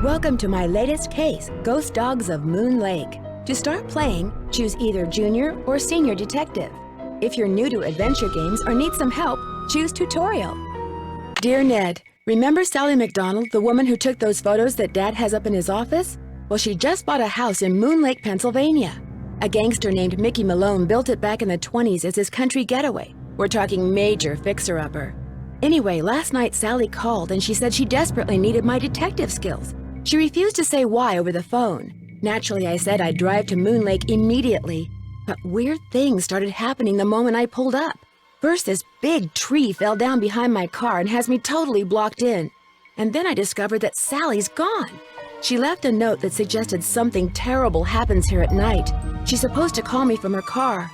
Welcome to my latest case, Ghost Dogs of Moon Lake. To start playing, choose either Junior or Senior Detective. If you're new to adventure games or need some help, choose Tutorial. Dear Ned, remember Sally McDonald, the woman who took those photos that Dad has up in his office? Well, she just bought a house in Moon Lake, Pennsylvania. A gangster named Mickey Malone built it back in the 20s as his country getaway. We're talking major fixer-upper. Anyway, last night Sally called and she said she desperately needed my detective skills. She refused to say why over the phone. Naturally, I said I'd drive to Moon Lake immediately. But weird things started happening the moment I pulled up. First, this big tree fell down behind my car and has me totally blocked in. And then I discovered that Sally's gone. She left a note that suggested something terrible happens here at night. She's supposed to call me from her car.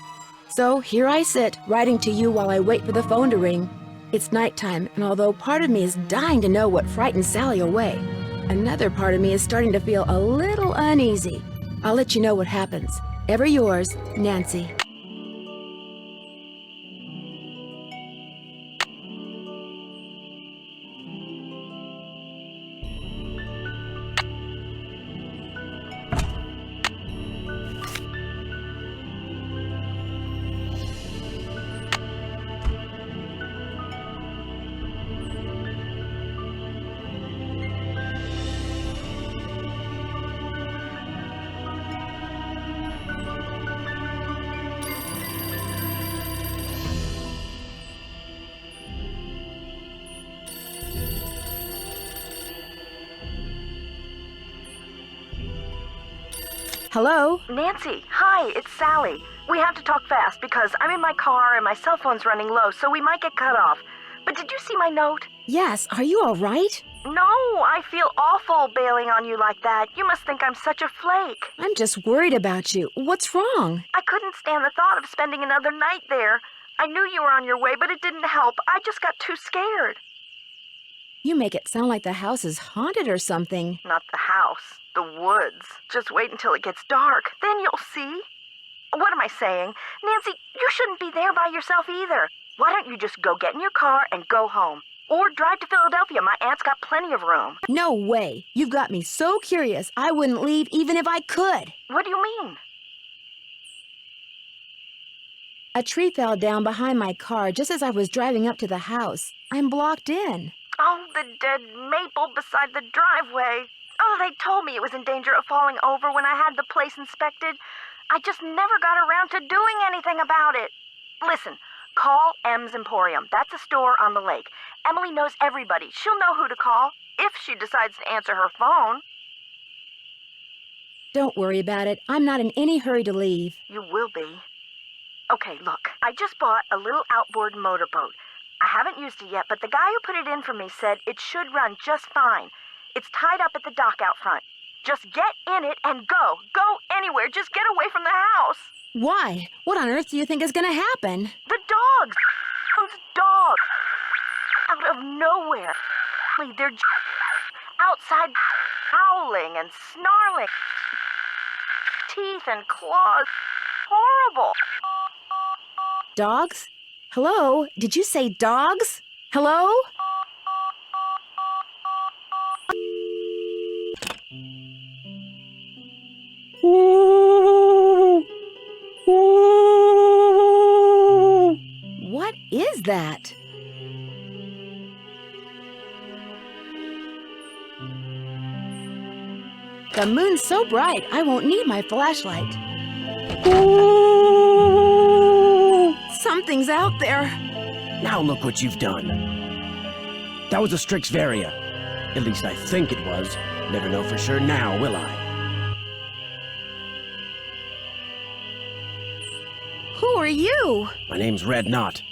So here I sit, writing to you while I wait for the phone to ring. It's nighttime, and although part of me is dying to know what frightened Sally away, another part of me is starting to feel a little uneasy. I'll let you know what happens. Ever yours, Nancy. Hello? Nancy, hi, it's Sally. We have to talk fast because I'm in my car and my cell phone's running low, so we might get cut off. But did you see my note? Yes, are you all right? No, I feel awful bailing on you like that. You must think I'm such a flake. I'm just worried about you. What's wrong? I couldn't stand the thought of spending another night there. I knew you were on your way, but it didn't help. I just got too scared. You make it sound like the house is haunted or something. Not the house, the woods. Just wait until it gets dark. Then you'll see. What am I saying? Nancy, you shouldn't be there by yourself either. Why don't you just go get in your car and go home? Or drive to Philadelphia. My aunt's got plenty of room. No way. You've got me so curious, I wouldn't leave even if I could. What do you mean? A tree fell down behind my car just as I was driving up to the house. I'm blocked in. Oh, the dead maple beside the driveway. Oh, they told me it was in danger of falling over when I had the place inspected. I just never got around to doing anything about it. Listen, call M's Emporium. That's a store on the lake. Emily knows everybody. She'll know who to call if she decides to answer her phone. Don't worry about it. I'm not in any hurry to leave. You will be. Okay, look, I just bought a little outboard motorboat. I haven't used it yet, but the guy who put it in for me said it should run just fine. It's tied up at the dock out front. Just get in it and go. Go anywhere. Just get away from the house. Why? What on earth do you think is going to happen? The dogs. Those dogs. Out of nowhere. They're outside howling and snarling. Teeth and claws. Horrible. Dogs? Hello? Did you say dogs? Hello? What is that? The moon's so bright, I won't need my flashlight. Something's out there. Now look what you've done. That was a Strix Varia. At least I think it was. Never know for sure now, will I? Who are you? My name's Red Knot.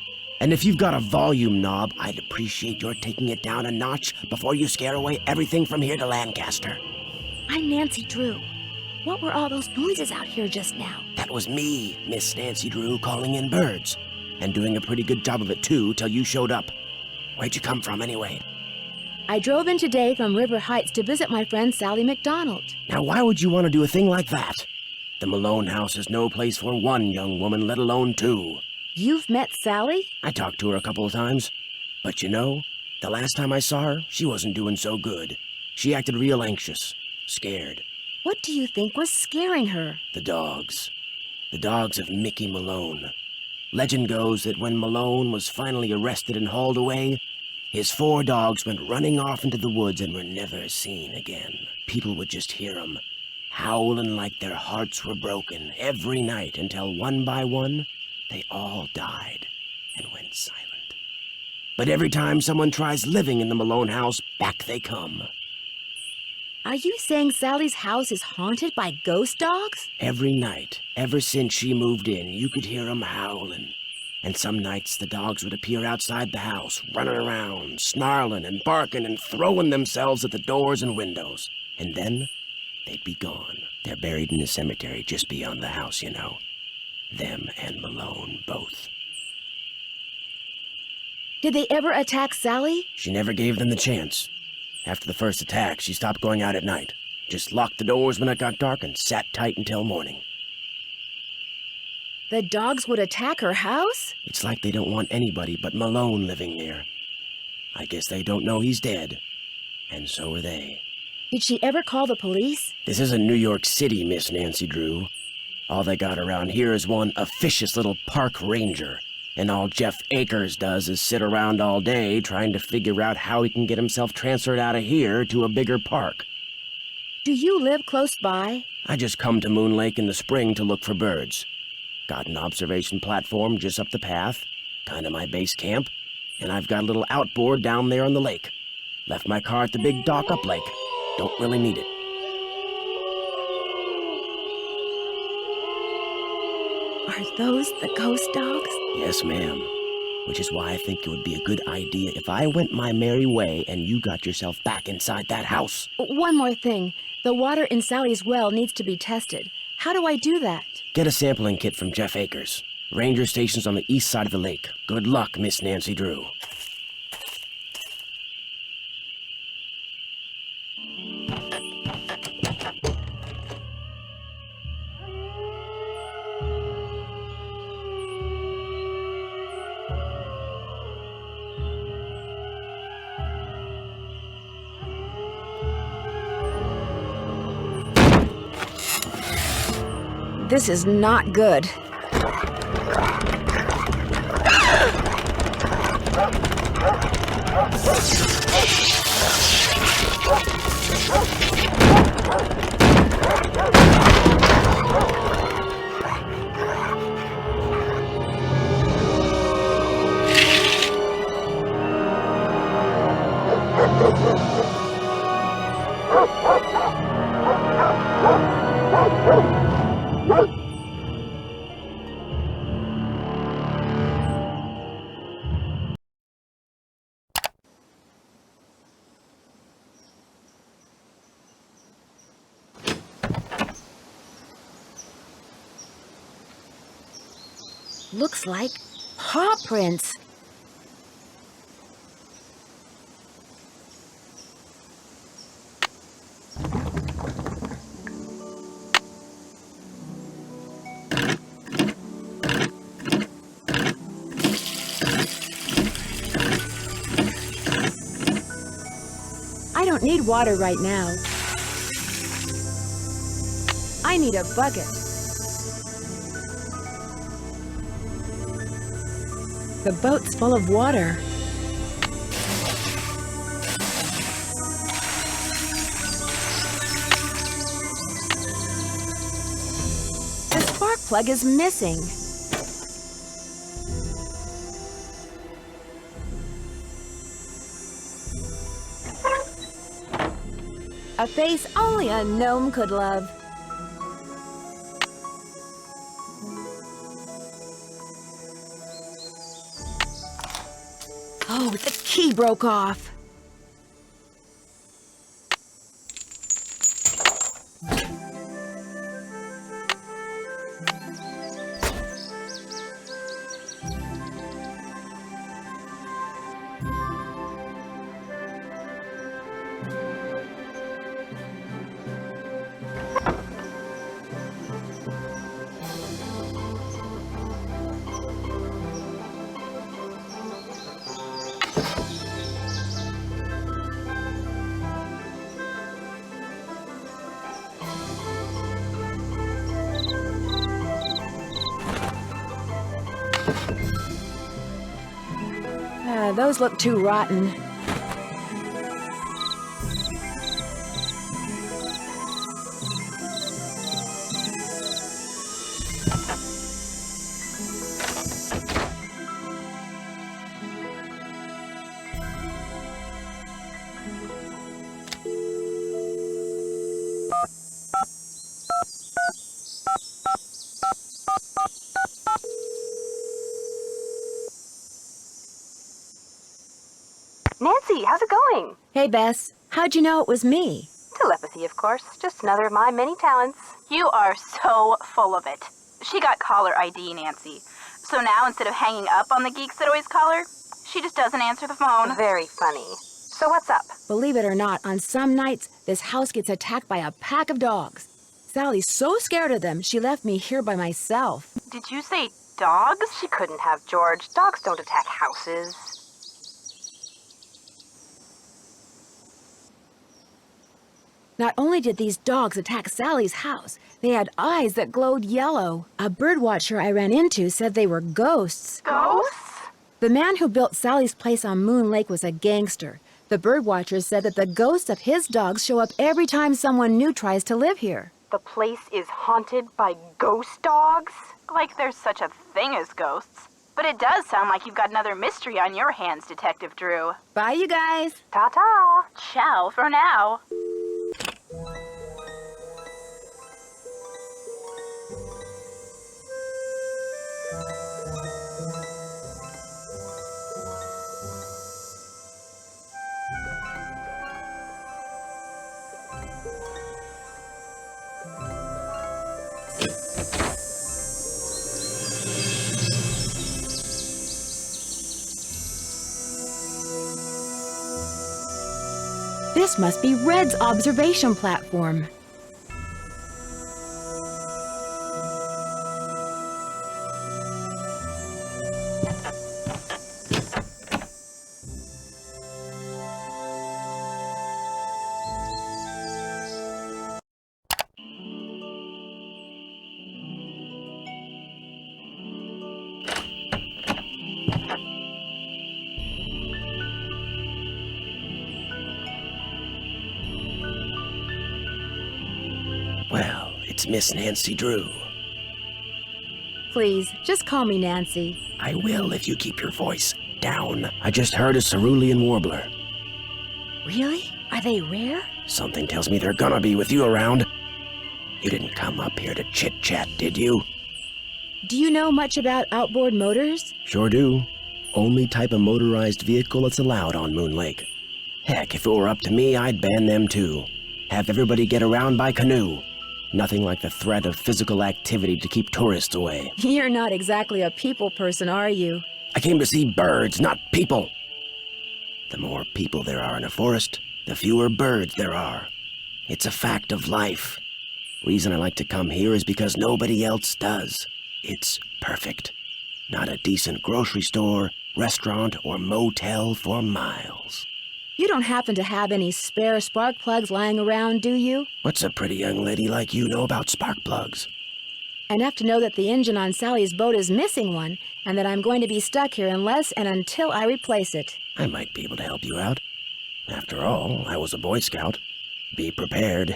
And if you've got a volume knob, I'd appreciate your taking it down a notch before you scare away everything from here to Lancaster. I'm Nancy Drew. What were all those noises out here just now? That was me, Miss Nancy Drew, calling in birds. And doing a pretty good job of it, too, till you showed up. Where'd you come from, anyway? I drove in today from River Heights to visit my friend Sally McDonald. Now, why would you want to do a thing like that? The Malone house is no place for one young woman, let alone two. You've met Sally? I talked to her a couple of times. But you know, the last time I saw her, she wasn't doing so good. She acted real anxious, scared. What do you think was scaring her? The dogs. The dogs of Mickey Malone. Legend goes that when Malone was finally arrested and hauled away, his 4 dogs went running off into the woods and were never seen again. People would just hear them, howling like their hearts were broken every night until one by one, they all died and went silent. But every time someone tries living in the Malone house, back they come. Are you saying Sally's house is haunted by ghost dogs? Every night, ever since she moved in, you could hear them howling. And some nights the dogs would appear outside the house, running around, snarling and barking and throwing themselves at the doors and windows. And then they'd be gone. They're buried in the cemetery just beyond the house, you know. Them and Malone both. Did they ever attack Sally? She never gave them the chance. After the first attack, she stopped going out at night. Just locked the doors when it got dark and sat tight until morning. The dogs would attack her house? It's like they don't want anybody but Malone living there. I guess they don't know he's dead. And so are they. Did she ever call the police? This isn't New York City, Miss Nancy Drew. All they got around here is one officious little park ranger. And all Jeff Akers does is sit around all day trying to figure out how he can get himself transferred out of here to a bigger park. Do you live close by? I just come to Moon Lake in the spring to look for birds. Got an observation platform just up the path, kind of my base camp, and I've got a little outboard down there on the lake. Left my car at the big dock up lake. Don't really need it. Are those the ghost dogs? Yes, ma'am. Which is why I think it would be a good idea if I went my merry way and you got yourself back inside that house. One more thing. The water in Sally's well needs to be tested. How do I do that? Get a sampling kit from Jeff Akers. Ranger station's on the east side of the lake. Good luck, Miss Nancy Drew. This is not good. Looks like paw prints. I don't need water right now. I need a bucket. The boat's full of water. The spark plug is missing. A face only a gnome could love. Oh, the key broke off. Those look too rotten. Nancy, how's it going? Hey, Bess. How'd you know it was me? Telepathy, of course. Just another of my many talents. You are so full of it. She got caller ID, Nancy. So now, instead of hanging up on the geeks that always call her, she just doesn't answer the phone. Very funny. So what's up? Believe it or not, on some nights, this house gets attacked by a pack of dogs. Sally's so scared of them, she left me here by myself. Did you say dogs? She couldn't have, George. Dogs don't attack houses. Not only did these dogs attack Sally's house, they had eyes that glowed yellow. A birdwatcher I ran into said they were ghosts. Ghosts? The man who built Sally's place on Moon Lake was a gangster. The birdwatcher said that the ghosts of his dogs show up every time someone new tries to live here. The place is haunted by ghost dogs? Like there's such a thing as ghosts. But it does sound like you've got another mystery on your hands, Detective Drew. Bye, you guys. Ta-ta. Ciao for now. This must be Red's observation platform. Well, it's Miss Nancy Drew. Please, just call me Nancy. I will if you keep your voice down. I just heard a cerulean warbler. Really? Are they rare? Something tells me they're gonna be with you around. You didn't come up here to chit-chat, did you? Do you know much about outboard motors? Sure do. Only type of motorized vehicle that's allowed on Moon Lake. Heck, if it were up to me, I'd ban them too. Have everybody get around by canoe. Nothing like the threat of physical activity to keep tourists away. You're not exactly a people person, are you? I came to see birds, not people. The more people there are in a forest, the fewer birds there are. It's a fact of life. Reason I like to come here is because nobody else does. It's perfect. Not a decent grocery store, restaurant, or motel for miles. You don't happen to have any spare spark plugs lying around, do you? What's a pretty young lady like you know about spark plugs? Enough to know that the engine on Sally's boat is missing one, and that I'm going to be stuck here unless and until I replace it. I might be able to help you out. After all, I was a Boy Scout. Be prepared.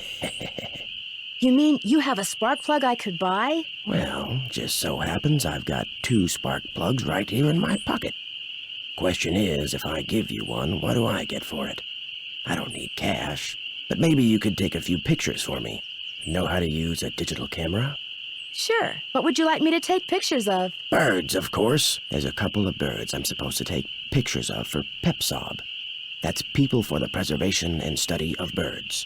You mean you have a spark plug I could buy? Well, just so happens I've got 2 spark plugs right here in my pocket. Question is, if I give you one, what do I get for it? I don't need cash, but maybe you could take a few pictures for me. Know how to use a digital camera? Sure. What would you like me to take pictures of? Birds, of course. There's a couple of birds I'm supposed to take pictures of for PEPSOB. That's People for the Preservation and Study of Birds.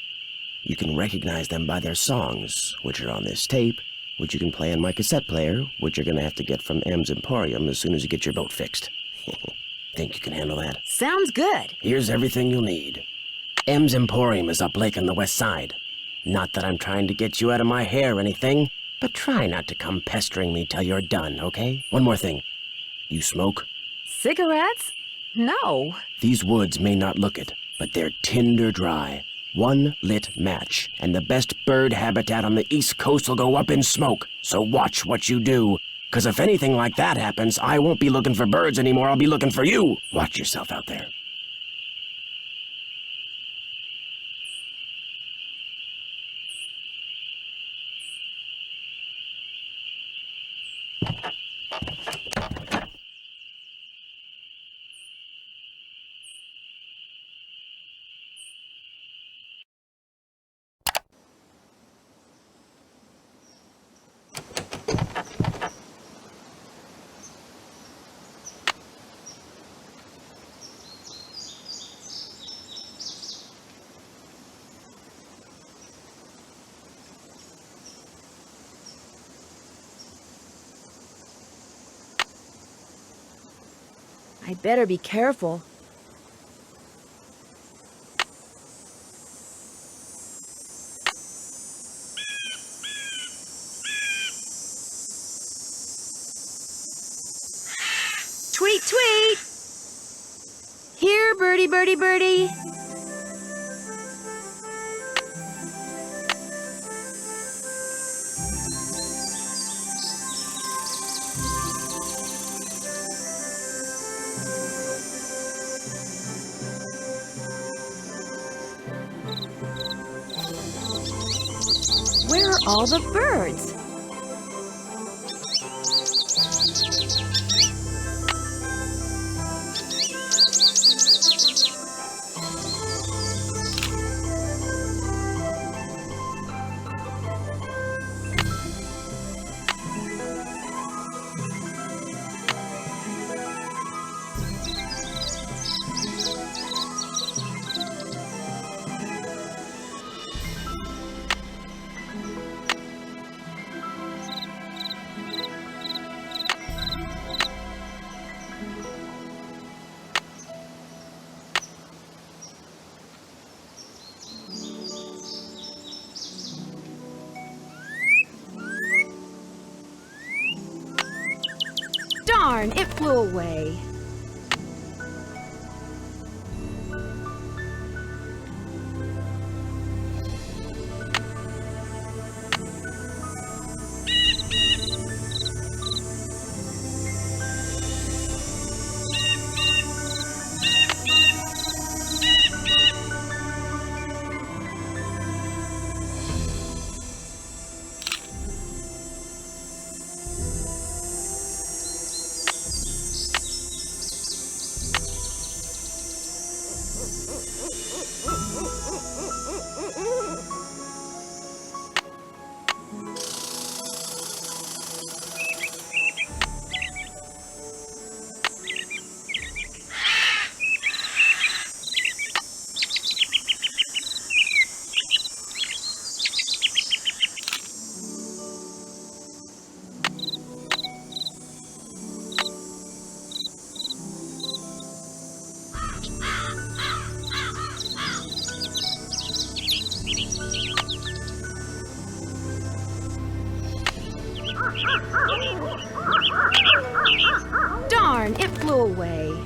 You can recognize them by their songs, which are on this tape, which you can play on my cassette player, which you're gonna have to get from M's Emporium as soon as you get your boat fixed. Think you can handle that? Sounds good. Here's everything you'll need. M's Emporium is up lake on the west side. Not that I'm trying to get you out of my hair or anything, but try not to come pestering me till you're done, okay? One more thing. You smoke? Cigarettes? No. These woods may not look it, but they're tinder dry. One lit match, and the best bird habitat on the East Coast will go up in smoke. So watch what you do. 'Cause if anything like that happens, I won't be looking for birds anymore. I'll be looking for you. Watch yourself out there. I better be careful. Tweet, tweet! Here, birdie, birdie, birdie. Where are all the birds? Darn, it flew away. Darn, it flew away.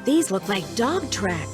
These look like dog tracks.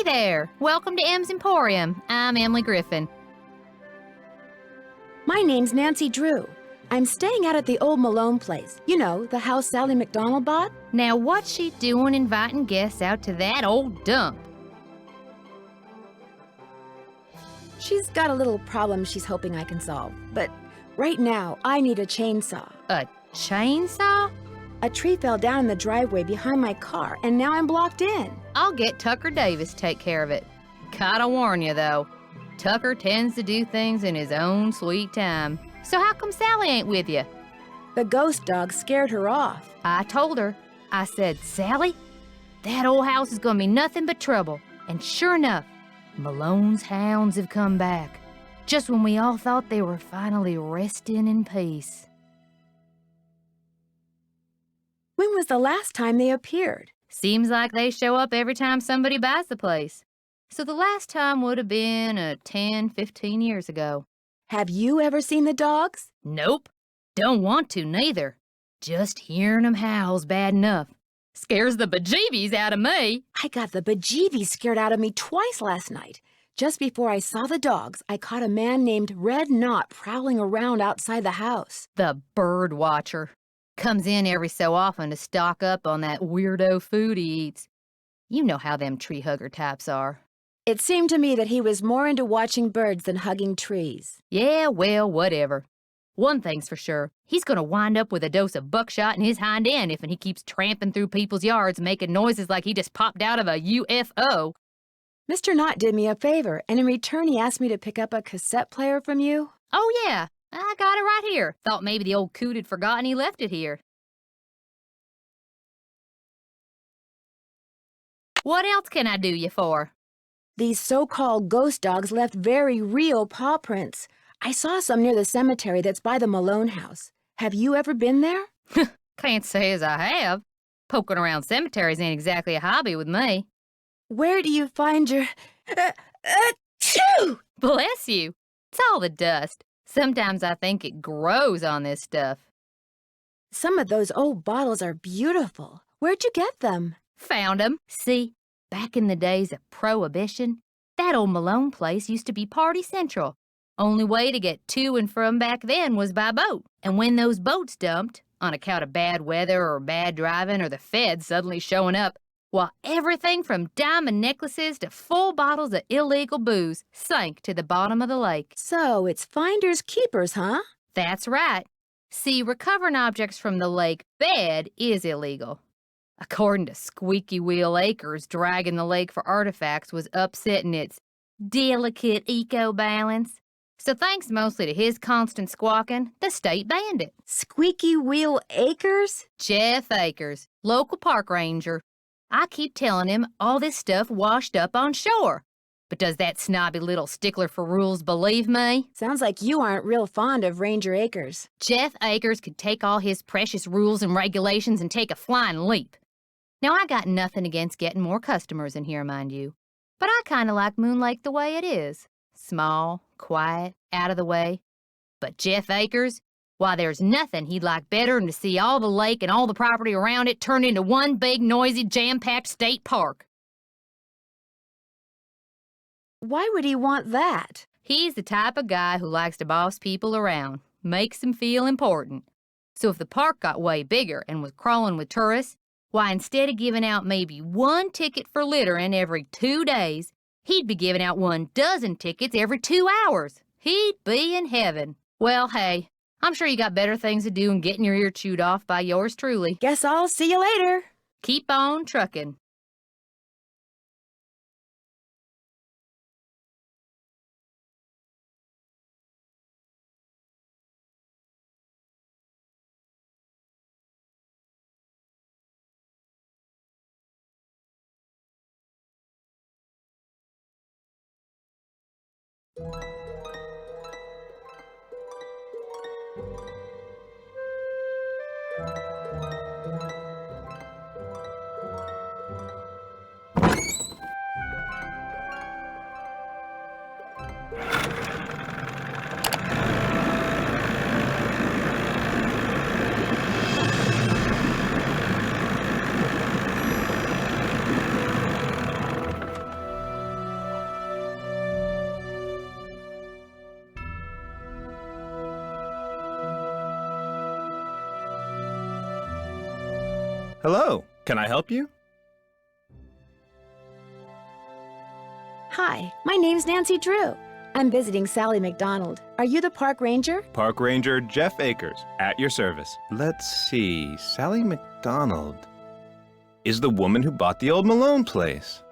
there! Welcome to M's Emporium. I'm Emily Griffin. My name's Nancy Drew. I'm staying out at the old Malone place. You know, the house Sally McDonald bought? Now, what's she doing inviting guests out to that old dump? She's got a little problem she's hoping I can solve. But right now, I need a chainsaw. A chainsaw? A tree fell down in the driveway behind my car, and now I'm blocked in. I'll get Tucker Davis to take care of it. Gotta warn you, though. Tucker tends to do things in his own sweet time. So how come Sally ain't with you? The ghost dog scared her off. I told her. I said, Sally, that old house is gonna be nothing but trouble. And sure enough, Malone's hounds have come back. Just when we all thought they were finally resting in peace. When was the last time they appeared? Seems like they show up every time somebody buys the place. So the last time would have been 10, 15 years ago. Have you ever seen the dogs? Nope. Don't want to, neither. Just hearing 'em howl's bad enough. Scares the bejeebies out of me. I got the bejeebies scared out of me twice last night. Just before I saw the dogs, I caught a man named Red Knot prowling around outside the house. The bird watcher. Comes in every so often to stock up on that weirdo food he eats. You know how them tree hugger types are. It seemed to me that he was more into watching birds than hugging trees. Yeah, well, whatever. One thing's for sure, he's gonna wind up with a dose of buckshot in his hind end if he keeps tramping through people's yards making noises like he just popped out of a UFO. Mr. Knott did me a favor, and in return he asked me to pick up a cassette player from you. Oh yeah, I got it right here. Thought maybe the old coot had forgotten he left it here. What else can I do you for? These so-called ghost dogs left very real paw prints. I saw some near the cemetery that's by the Malone house. Have you ever been there? Can't say as I have. Poking around cemeteries ain't exactly a hobby with me. Where do you find your... Achoo! Bless you. It's all the dust. Sometimes I think it grows on this stuff. Some of those old bottles are beautiful. Where'd you get them? Found 'em. See, back in the days of Prohibition, that old Malone place used to be party central. Only way to get to and from back then was by boat. And when those boats dumped, on account of bad weather or bad driving or the feds suddenly showing up, well, everything from diamond necklaces to full bottles of illegal booze sank to the bottom of the lake. So it's finders keepers, huh? That's right. See, recovering objects from the lake bed is illegal. According to Squeaky Wheel Acres, dragging the lake for artifacts was upsetting its delicate eco-balance. So thanks mostly to his constant squawking, the state banned it. Squeaky Wheel Acres? Jeff Akers, local park ranger. I keep telling him all this stuff washed up on shore. But does that snobby little stickler for rules believe me? Sounds like you aren't real fond of Ranger Acres. Jeff Akers could take all his precious rules and regulations and take a flying leap. Now, I got nothing against getting more customers in here, mind you. But I kind of like Moon Lake the way it is. Small, quiet, out of the way. But Jeff Akers, why, there's nothing he'd like better than to see all the lake and all the property around it turned into one big, noisy, jam-packed state park. Why would he want that? He's the type of guy who likes to boss people around, makes them feel important. So if the park got way bigger and was crawling with tourists, why, instead of giving out maybe one ticket for littering every 2 days, he'd be giving out 12 tickets every 2 hours. He'd be in heaven. Well, hey, I'm sure you got better things to do than getting your ear chewed off by yours truly. Guess I'll see you later. Keep on trucking. Hello, can I help you? Hi, my name's Nancy Drew. I'm visiting Sally McDonald. Are you the park ranger? Park Ranger Jeff Akers, at your service. Let's see, Sally McDonald is the woman who bought the old Malone place.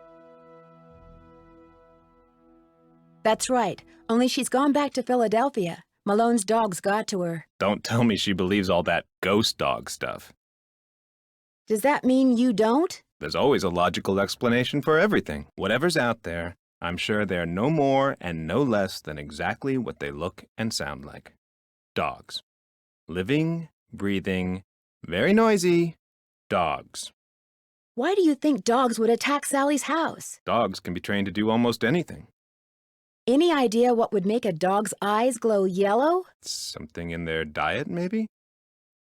That's right, only she's gone back to Philadelphia. Malone's dogs got to her. Don't tell me she believes all that ghost dog stuff. Does that mean you don't? There's always a logical explanation for everything. Whatever's out there, I'm sure they're no more and no less than exactly what they look and sound like. Dogs. Living, breathing, very noisy dogs. Why do you think dogs would attack Sally's house? Dogs can be trained to do almost anything. Any idea what would make a dog's eyes glow yellow? Something in their diet, maybe?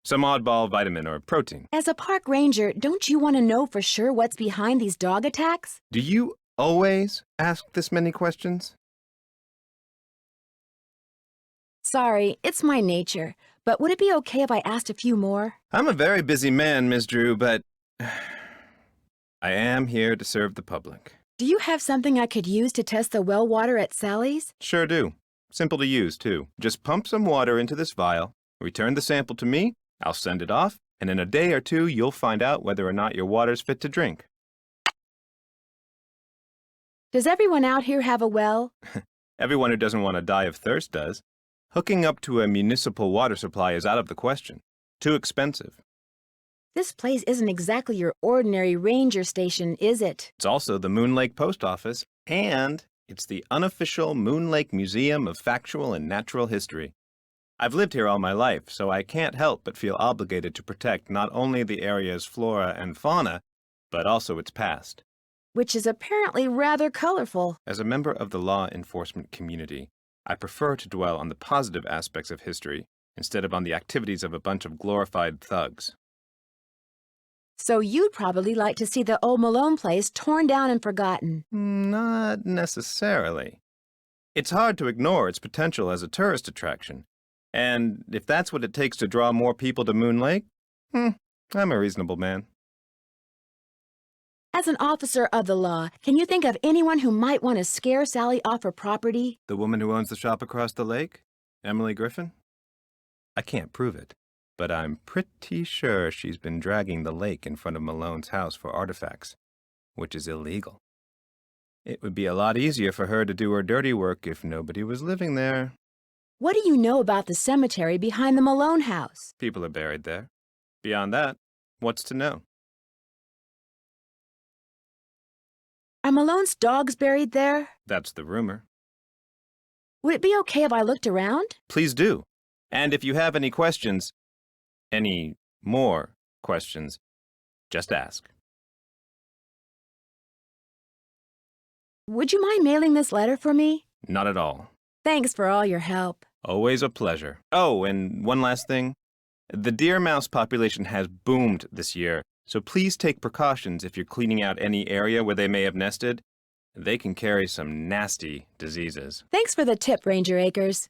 Some oddball vitamin or protein. As a park ranger, don't you want to know for sure what's behind these dog attacks? Do you always ask this many questions? Sorry, it's my nature. But would it be okay if I asked a few more? I'm a very busy man, Miss Drew, but I am here to serve the public. Do you have something I could use to test the well water at Sally's? Sure do. Simple to use, too. Just pump some water into this vial, return the sample to me, I'll send it off, and in a day or two, you'll find out whether or not your water's fit to drink. Does everyone out here have a well? Everyone who doesn't want to die of thirst does. Hooking up to a municipal water supply is out of the question. Too expensive. This place isn't exactly your ordinary ranger station, is it? It's also the Moon Lake Post Office, and it's the unofficial Moon Lake Museum of Factual and Natural History. I've lived here all my life, so I can't help but feel obligated to protect not only the area's flora and fauna, but also its past. Which is apparently rather colorful. As a member of the law enforcement community, I prefer to dwell on the positive aspects of history instead of on the activities of a bunch of glorified thugs. So you'd probably like to see the old Malone place torn down and forgotten. Not necessarily. It's hard to ignore its potential as a tourist attraction. And if that's what it takes to draw more people to Moon Lake, I'm a reasonable man. As an officer of the law, can you think of anyone who might want to scare Sally off her property? The woman who owns the shop across the lake? Emily Griffin? I can't prove it, but I'm pretty sure she's been dragging the lake in front of Malone's house for artifacts, which is illegal. It would be a lot easier for her to do her dirty work if nobody was living there. What do you know about the cemetery behind the Malone house? People are buried there. Beyond that, what's to know? Are Malone's dogs buried there? That's the rumor. Would it be okay if I looked around? Please do. And if you have any questions, any more questions, just ask. Would you mind mailing this letter for me? Not at all. Thanks for all your help. Always a pleasure. Oh, and one last thing. The deer mouse population has boomed this year, so please take precautions if you're cleaning out any area where they may have nested. They can carry some nasty diseases. Thanks for the tip, Ranger Akers.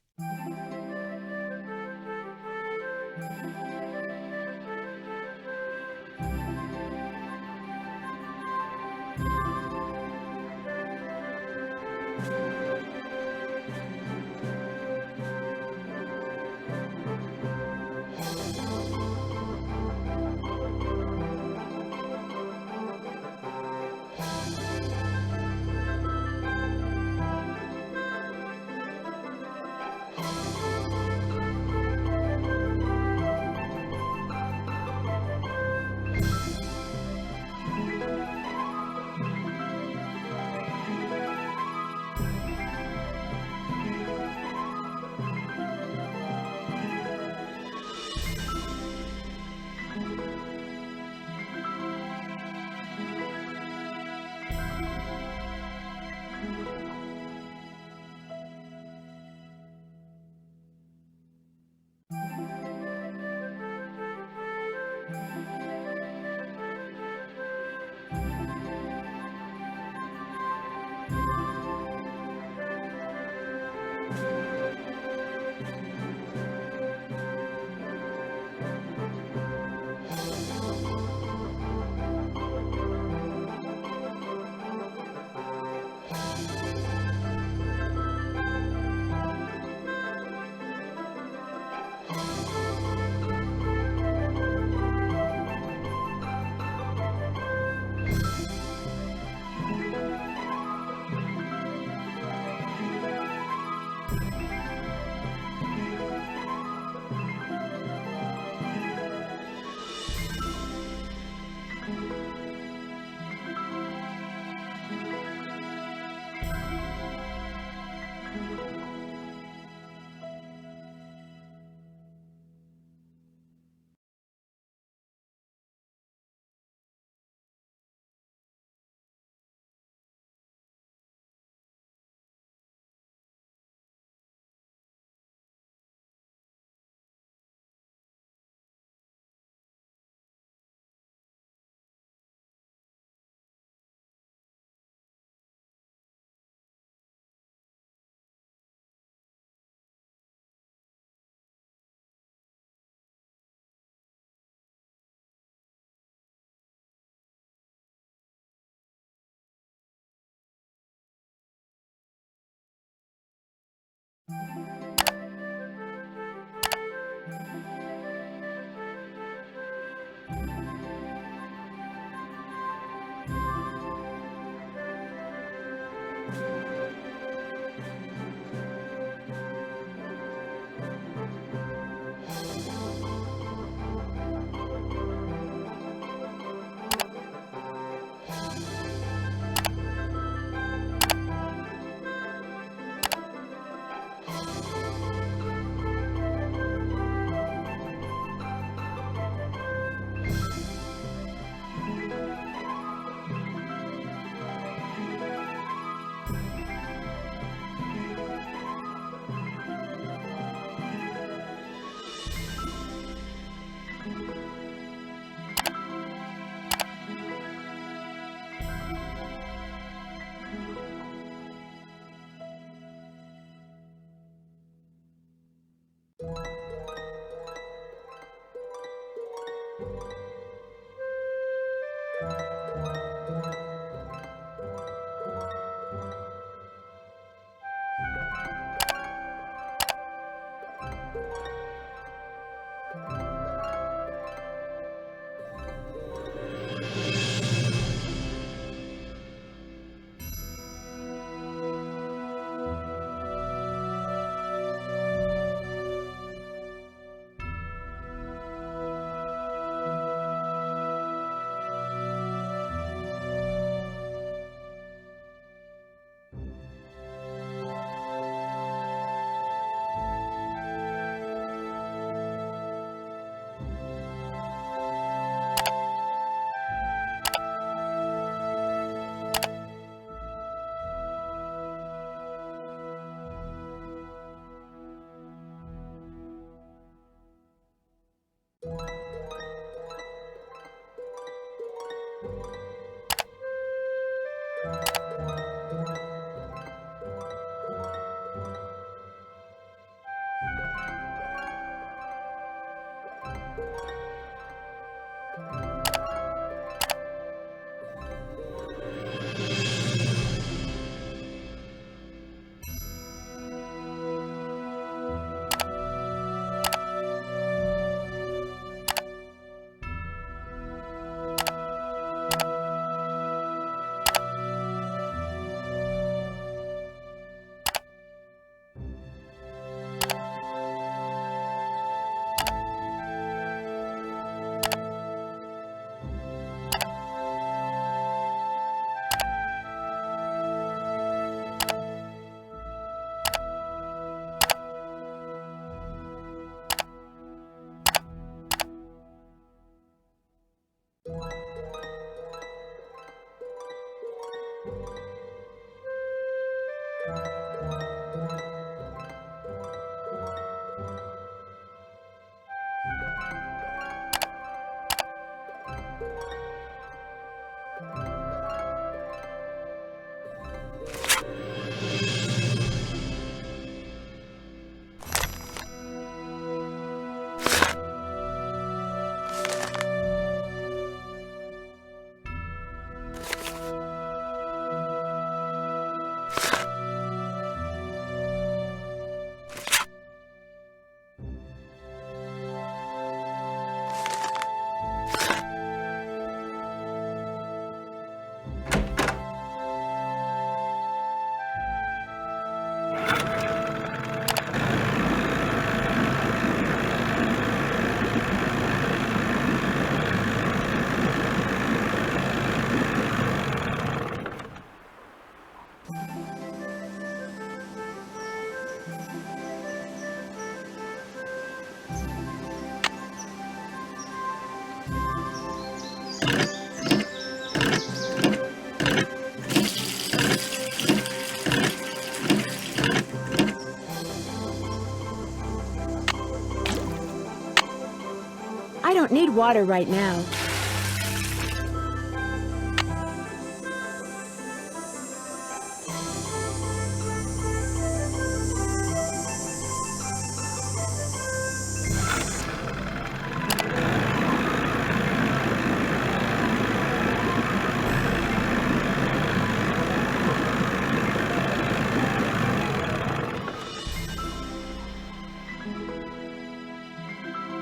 don't need water right now.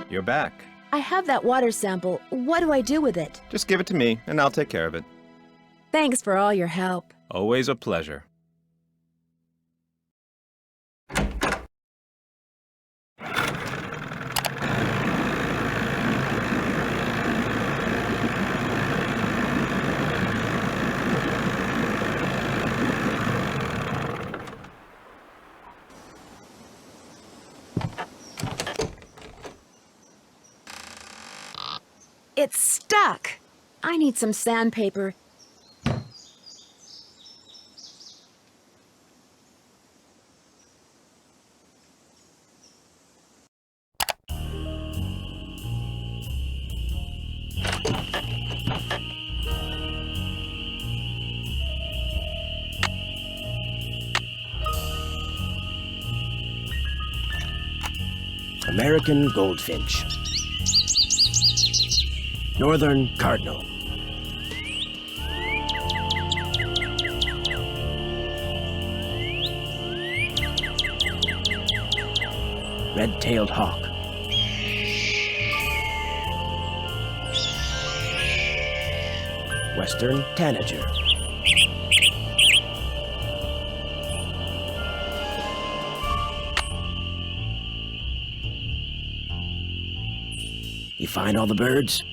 You're back. I have that water sample. What do I do with it? Just give it to me, and I'll take care of it. Thanks for all your help. Always a pleasure. It's stuck. I need some sandpaper. American goldfinch. Northern cardinal. Red-tailed hawk. Western tanager. You find all the birds?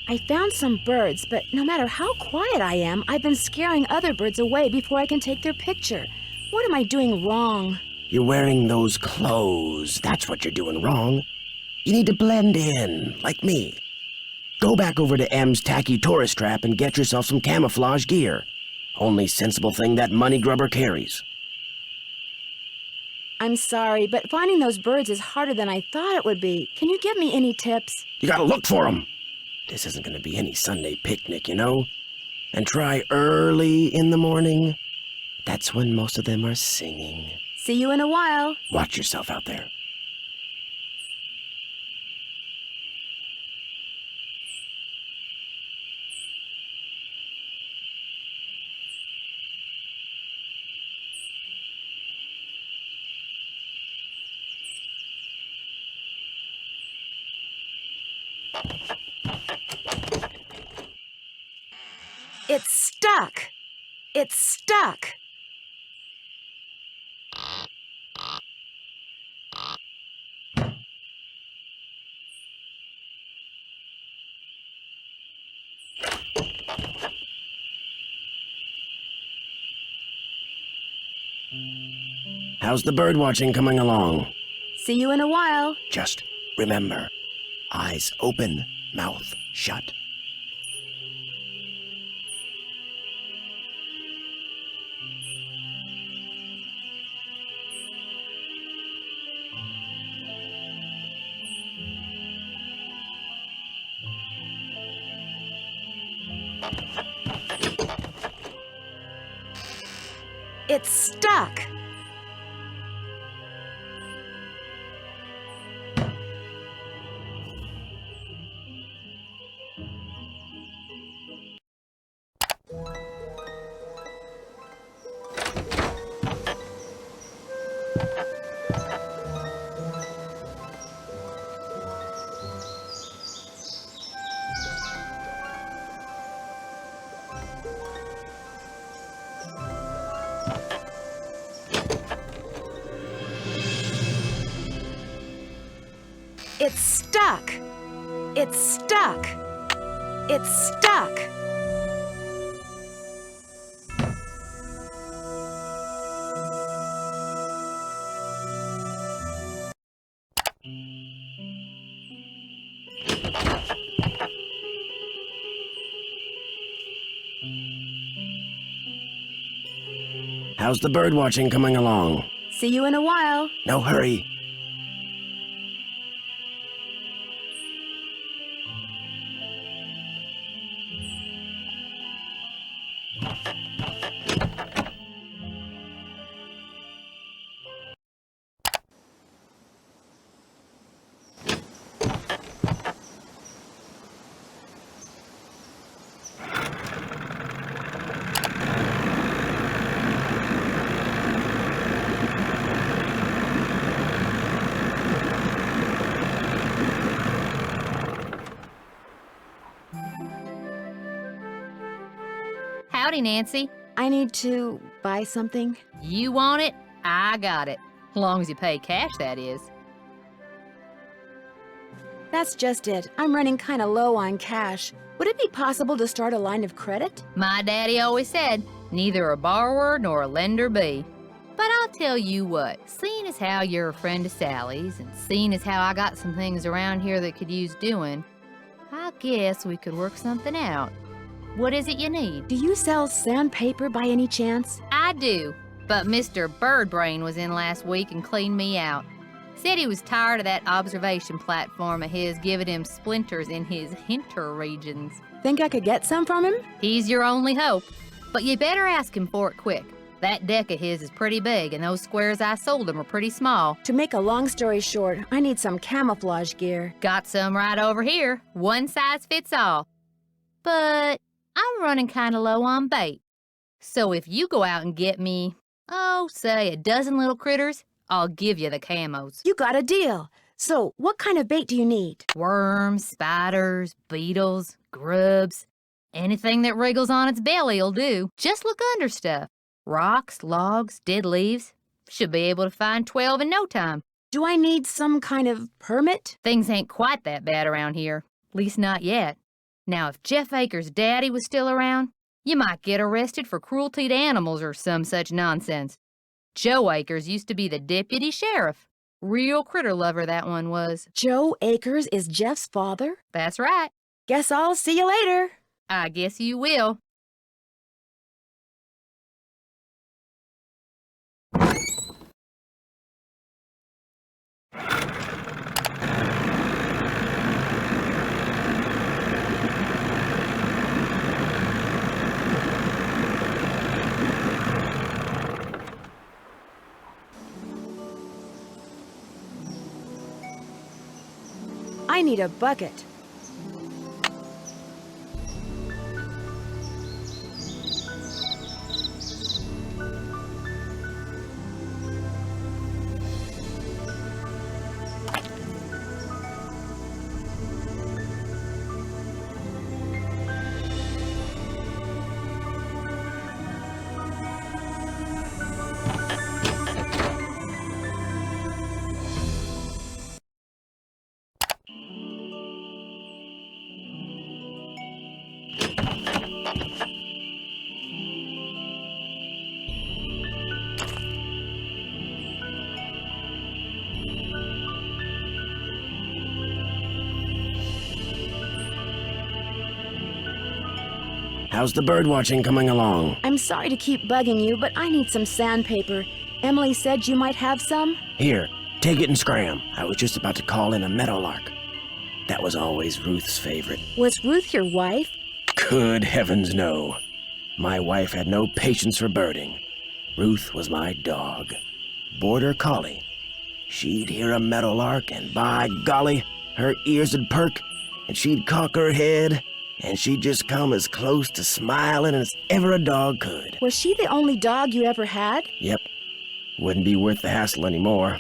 I found some birds, but no matter how quiet I am, I've been scaring other birds away before I can take their picture. What am I doing wrong? You're wearing those clothes. That's what you're doing wrong. You need to blend in, like me. Go back over to M's tacky tourist trap and get yourself some camouflage gear. Only sensible thing that money grubber carries. I'm sorry, but finding those birds is harder than I thought it would be. Can you give me any tips? You gotta look for them. This isn't gonna be any Sunday picnic, you know? And try early in the morning. That's when most of them are singing. See you in a while. Watch yourself out there. It's stuck. It's stuck. How's the bird watching coming along? See you in a while. Just remember, eyes open, mouth shut. It's stuck. It's stuck. It's stuck. It's stuck. How's the bird watching coming along? See you in a while. No hurry. Howdy, Nancy. I need to buy something. You want it? I got it. Long as you pay cash, that is. That's just it. I'm running kind of low on cash. Would it be possible to start a line of credit? My daddy always said, neither a borrower nor a lender be. But I'll tell you what, seeing as how you're a friend of Sally's, and seeing as how I got some things around here that could use doing, I guess we could work something out. What is it you need? Do you sell sandpaper by any chance? I do, but Mr. Birdbrain was in last week and cleaned me out. Said he was tired of that observation platform of his giving him splinters in his hinter regions. Think I could get some from him? He's your only hope, but you better ask him for it quick. That deck of his is pretty big, and those squares I sold him are pretty small. To make a long story short, I need some camouflage gear. Got some right over here. One size fits all. But I'm running kind of low on bait. So if you go out and get me, say a dozen little critters, I'll give you the camos. You got a deal. So what kind of bait do you need? Worms, spiders, beetles, grubs. Anything that wriggles on its belly'll do. Just look under stuff. Rocks, logs, dead leaves. Should be able to find 12 in no time. Do I need some kind of permit? Things ain't quite that bad around here. Least not yet. Now, if Jeff Akers' daddy was still around, you might get arrested for cruelty to animals or some such nonsense. Joe Akers used to be the deputy sheriff. Real critter lover, that one was. Joe Akers is Jeff's father? That's right. Guess I'll see you later. I guess you will. I need a bucket. How's the bird watching coming along? I'm sorry to keep bugging you, but I need some sandpaper. Emily said you might have some? Here, take it and scram. I was just about to call in a meadowlark. That was always Ruth's favorite. Was Ruth your wife? Good heavens, no. My wife had no patience for birding. Ruth was my dog. Border collie. She'd hear a meadowlark, and by golly, her ears would perk, and she'd cock her head, and she'd just come as close to smiling as ever a dog could. Was she the only dog you ever had? Yep. Wouldn't be worth the hassle anymore.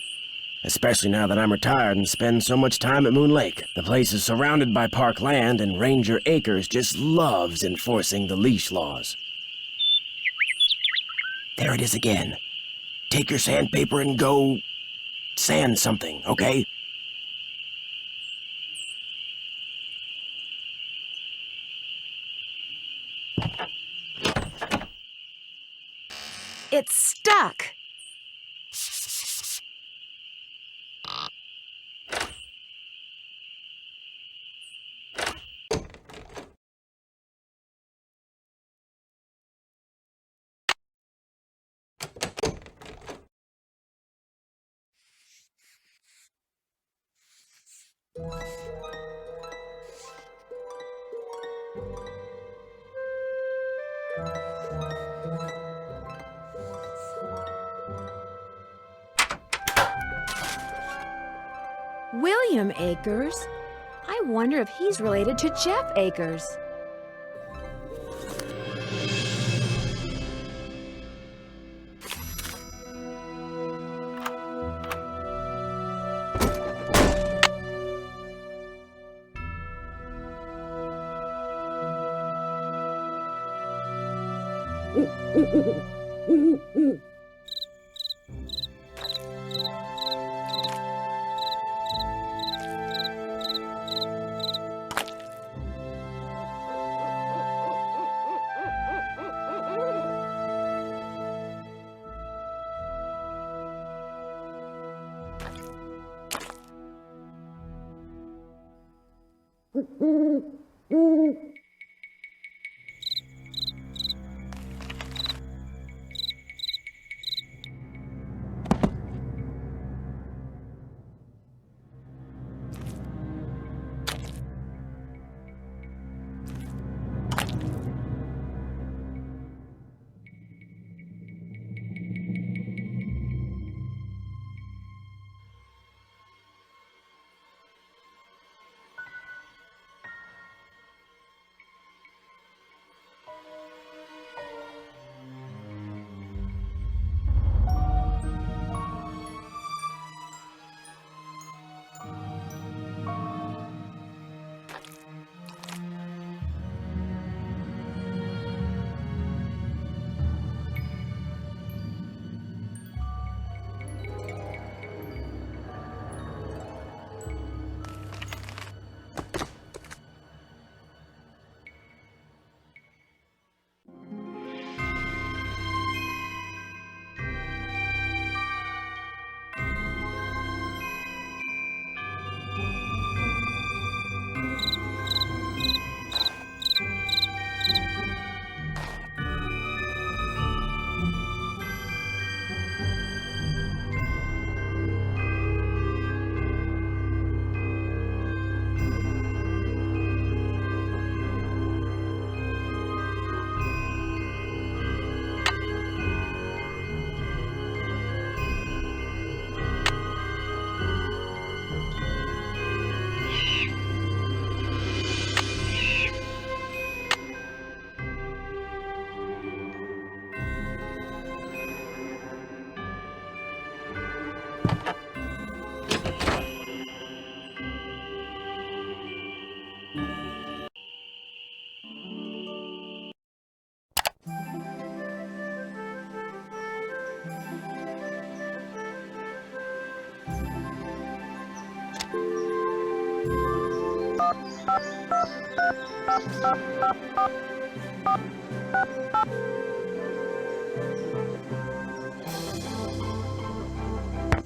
Especially now that I'm retired and spend so much time at Moon Lake. The place is surrounded by park land, and Ranger Akers just loves enforcing the leash laws. There it is again. Take your sandpaper and go sand something, okay? It's stuck. William Akers? I wonder if he's related to Jeff Akers.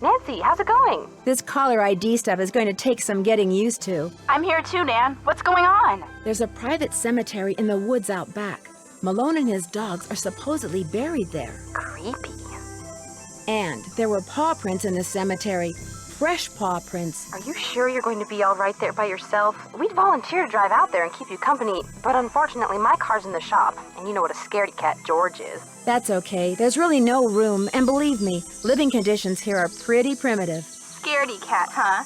Nancy, how's it going? This caller ID stuff is going to take some getting used to. I'm here too, Nan. What's going on? There's a private cemetery in the woods out back. Malone and his dogs are supposedly buried there. Creepy. And there were paw prints in the cemetery. Fresh paw prints. Are you sure you're going to be all right there by yourself? We'd volunteer to drive out there and keep you company, but unfortunately my car's in the shop, and you know what a scaredy cat George is. That's okay. There's really no room, and believe me, living conditions here are pretty primitive. Scaredy cat, huh?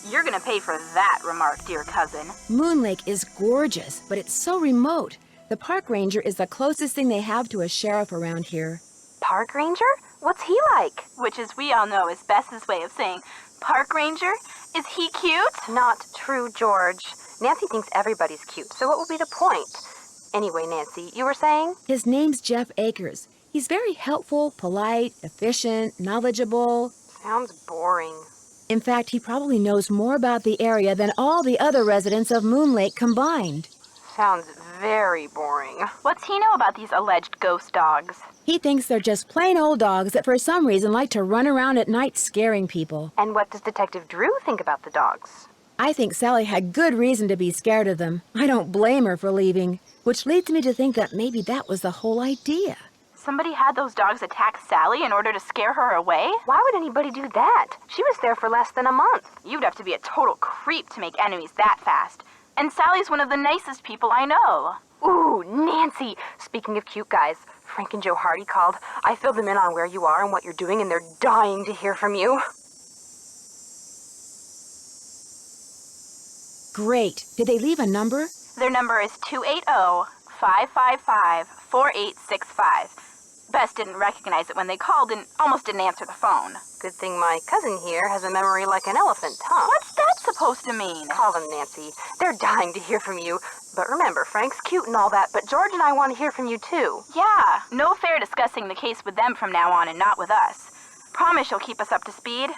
You're gonna pay for that remark, dear cousin. Moon Lake is gorgeous, but it's so remote. The park ranger is the closest thing they have to a sheriff around here. Park ranger? What's he like? Which, as we all know, is Bess's way of saying, park ranger? Is he cute? Not true, George. Nancy thinks everybody's cute, so what would be the point? Anyway, Nancy, you were saying? His name's Jeff Akers. He's very helpful, polite, efficient, knowledgeable. Sounds boring. In fact, he probably knows more about the area than all the other residents of Moon Lake combined. Sounds very boring. What's he know about these alleged ghost dogs? He thinks they're just plain old dogs that for some reason like to run around at night scaring people. And what does Detective Drew think about the dogs? I think Sally had good reason to be scared of them. I don't blame her for leaving, which leads me to think that maybe that was the whole idea. Somebody had those dogs attack Sally in order to scare her away? Why would anybody do that? She was there for less than a month. You'd have to be a total creep to make enemies that fast. And Sally's one of the nicest people I know. Ooh, Nancy! Speaking of cute guys, Frank and Joe Hardy called. I filled them in on where you are and what you're doing, and they're dying to hear from you. Great. Did they leave a number? Their number is 280-555-4865. Bess didn't recognize it when they called and almost didn't answer the phone. Good thing my cousin here has a memory like an elephant, huh? What's that supposed to mean? Call them, Nancy. They're dying to hear from you. But remember, Frank's cute and all that, but George and I want to hear from you too. Yeah, no fair discussing the case with them from now on and not with us. Promise you'll keep us up to speed.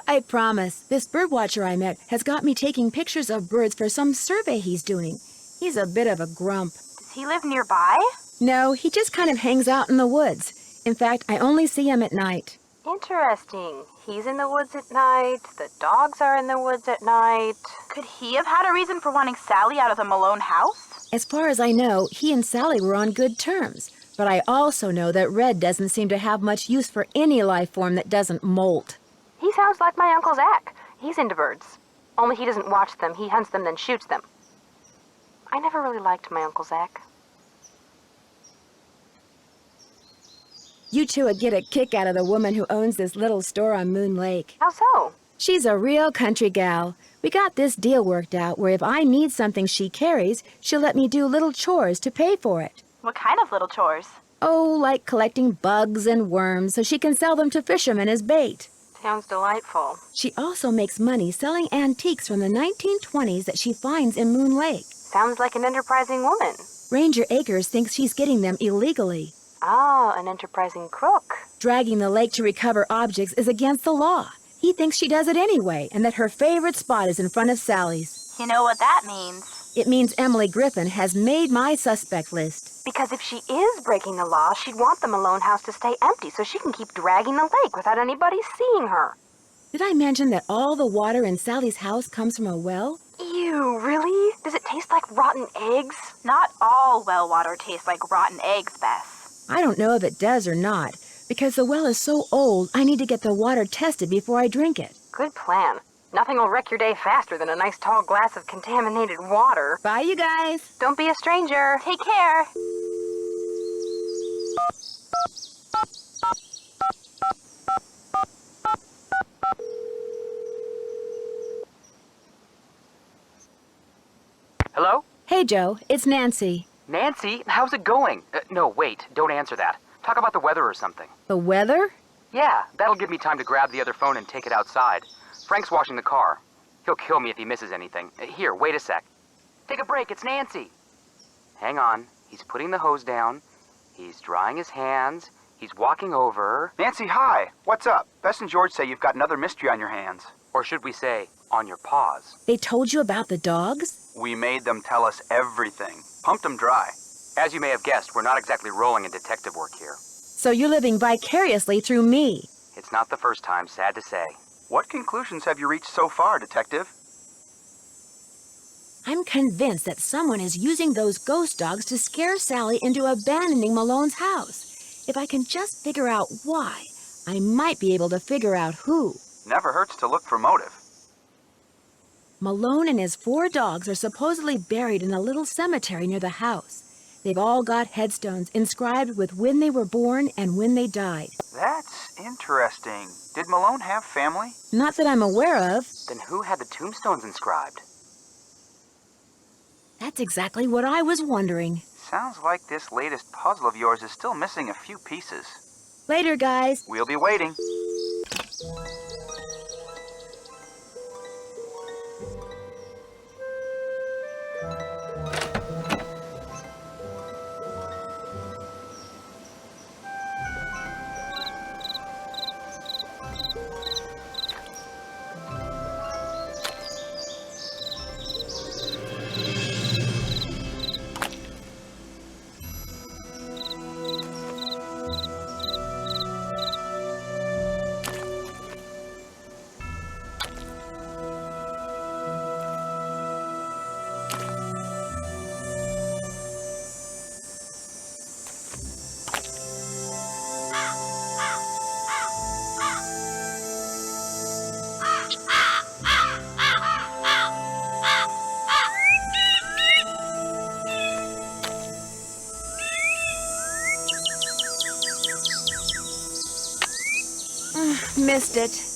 I promise. This birdwatcher I met has got me taking pictures of birds for some survey he's doing. He's a bit of a grump. Does he live nearby? No, he just kind of hangs out in the woods. In fact, I only see him at night. Interesting. He's in the woods at night. The dogs are in the woods at night. Could he have had a reason for wanting Sally out of the Malone house? As far as I know, he and Sally were on good terms. But I also know that Red doesn't seem to have much use for any life form that doesn't molt. He sounds like my Uncle Zach. He's into birds. Only he doesn't watch them. He hunts them, then shoots them. I never really liked my Uncle Zach. You two would get a kick out of the woman who owns this little store on Moon Lake. How so? She's a real country gal. We got this deal worked out where if I need something she carries, she'll let me do little chores to pay for it. What kind of little chores? Oh, like collecting bugs and worms so she can sell them to fishermen as bait. Sounds delightful. She also makes money selling antiques from the 1920s that she finds in Moon Lake. Sounds like an enterprising woman. Ranger Akers thinks she's getting them illegally. Ah, an enterprising crook. Dragging the lake to recover objects is against the law. He thinks she does it anyway, and that her favorite spot is in front of Sally's. You know what that means? It means Emily Griffin has made my suspect list. Because if she is breaking the law, she'd want the Malone house to stay empty so she can keep dragging the lake without anybody seeing her. Did I mention that all the water in Sally's house comes from a well? Ew, really? Does it taste like rotten eggs? Not all well water tastes like rotten eggs, Bess. I don't know if it does or not. Because the well is so old, I need to get the water tested before I drink it. Good plan. Nothing will wreck your day faster than a nice tall glass of contaminated water. Bye, you guys. Don't be a stranger. Take care. Hello? Hey, Joe. It's Nancy. Nancy, how's it going? No, wait, don't answer that. Talk about the weather or something. The weather? Yeah, that'll give me time to grab the other phone and take it outside. Frank's washing the car. He'll kill me if he misses anything. Here, wait a sec. Take a break, it's Nancy. Hang on, he's putting the hose down. He's drying his hands. He's walking over. Nancy, hi. What's up? Bess and George say you've got another mystery on your hands. Or should we say, on your paws. They told you about the dogs? We made them tell us everything. Pumped them dry. As you may have guessed, we're not exactly rolling in detective work here. So you're living vicariously through me. It's not the first time, sad to say. What conclusions have you reached so far, Detective? I'm convinced that someone is using those ghost dogs to scare Sally into abandoning Malone's house. If I can just figure out why, I might be able to figure out who. Never hurts to look for motive. Malone and his 4 dogs are supposedly buried in a little cemetery near the house. They've all got headstones inscribed with when they were born and when they died. That's interesting. Did Malone have family? Not that I'm aware of. Then who had the tombstones inscribed? That's exactly what I was wondering. Sounds like this latest puzzle of yours is still missing a few pieces. Later, guys. We'll be waiting. Missed it.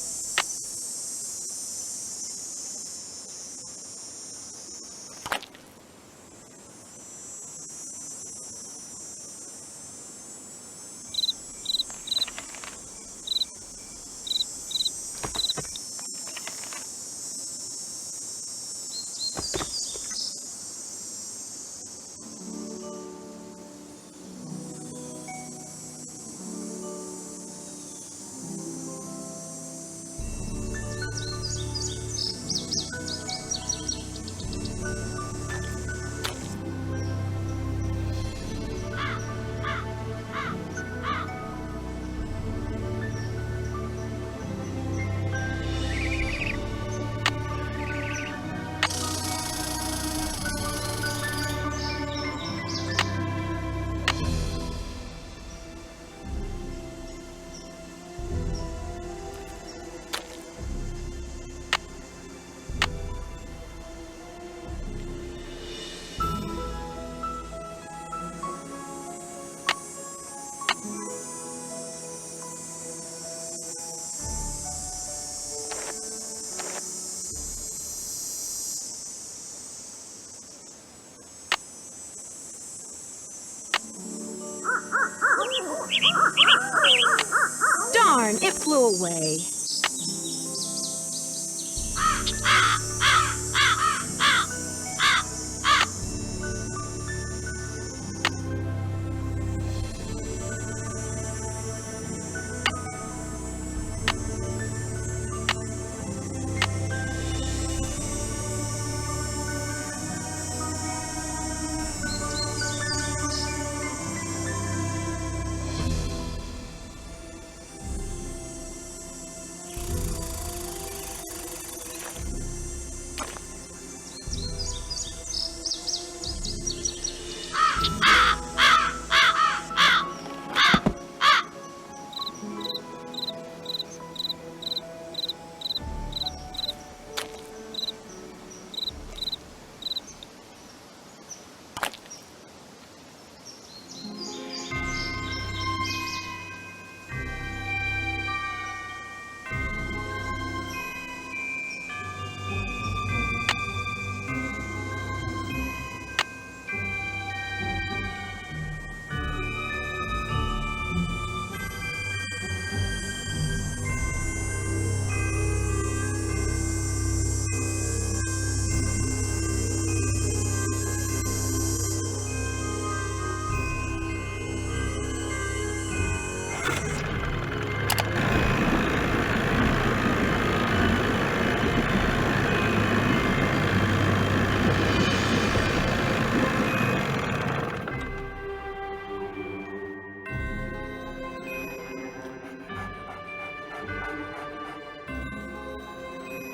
flew away.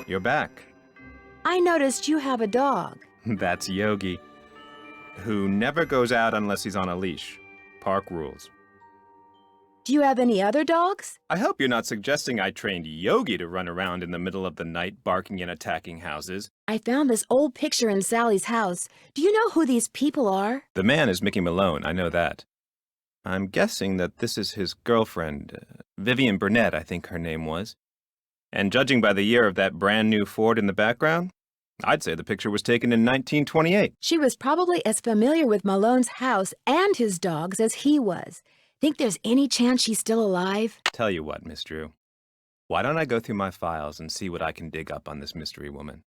You're back. I noticed you have a dog. That's Yogi, who never goes out unless he's on a leash. Park rules. Do you have any other dogs? I hope you're not suggesting I trained Yogi to run around in the middle of the night barking and attacking houses. I found this old picture in Sally's house. Do you know who these people are? The man is Mickey Malone, I know that. I'm guessing that this is his girlfriend, Vivian Burnett, I think her name was. And judging by the year of that brand new Ford in the background, I'd say the picture was taken in 1928. She was probably as familiar with Malone's house and his dogs as he was. Think there's any chance she's still alive? Tell you what, Miss Drew. Why don't I go through my files and see what I can dig up on this mystery woman?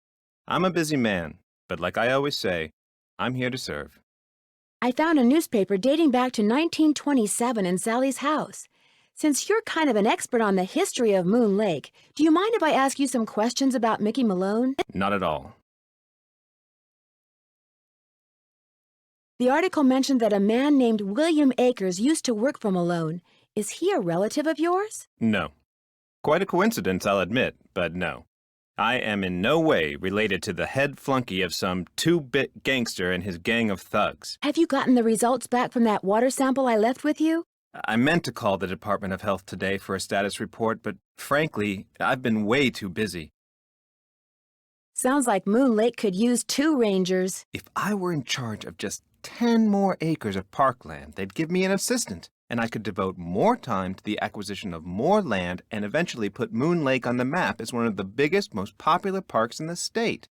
I'm a busy man, but like I always say, I'm here to serve. I found a newspaper dating back to 1927 in Sally's house. Since you're kind of an expert on the history of Moon Lake, do you mind if I ask you some questions about Mickey Malone? Not at all. The article mentioned that a man named William Akers used to work for Malone. Is he a relative of yours? No. Quite a coincidence, I'll admit, but no. I am in no way related to the head flunky of some two-bit gangster and his gang of thugs. Have you gotten the results back from that water sample I left with you? I meant to call the Department of Health today for a status report, but frankly, I've been way too busy. Sounds like Moon Lake could use 2 rangers. If I were in charge of just 10 more acres of parkland, they'd give me an assistant, and I could devote more time to the acquisition of more land and eventually put Moon Lake on the map as one of the biggest, most popular parks in the state.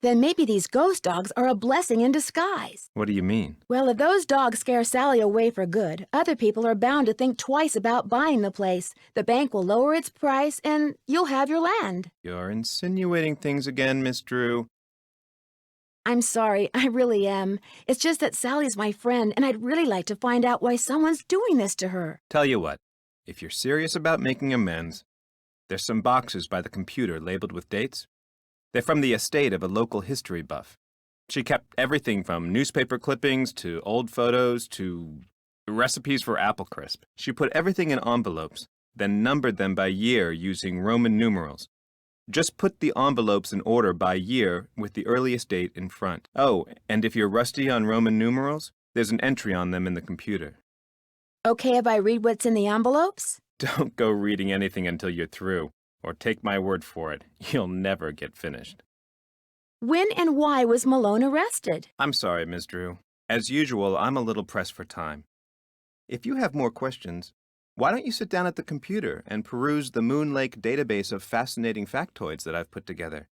Then maybe these ghost dogs are a blessing in disguise. What do you mean? Well, if those dogs scare Sally away for good, other people are bound to think twice about buying the place. The bank will lower its price, and you'll have your land. You're insinuating things again, Miss Drew. I'm sorry, I really am. It's just that Sally's my friend, and I'd really like to find out why someone's doing this to her. Tell you what, if you're serious about making amends, there's some boxes by the computer labeled with dates. They're from the estate of a local history buff. She kept everything from newspaper clippings to old photos to recipes for apple crisp. She put everything in envelopes, then numbered them by year using Roman numerals. Just put the envelopes in order by year with the earliest date in front. Oh, and if you're rusty on Roman numerals, there's an entry on them in the computer. Okay if I read what's in the envelopes? Don't go reading anything until you're through. Or take my word for it, you'll never get finished. When and why was Malone arrested? I'm sorry, Miss Drew. As usual, I'm a little pressed for time. If you have more questions, why don't you sit down at the computer and peruse the Moon Lake database of fascinating factoids that I've put together?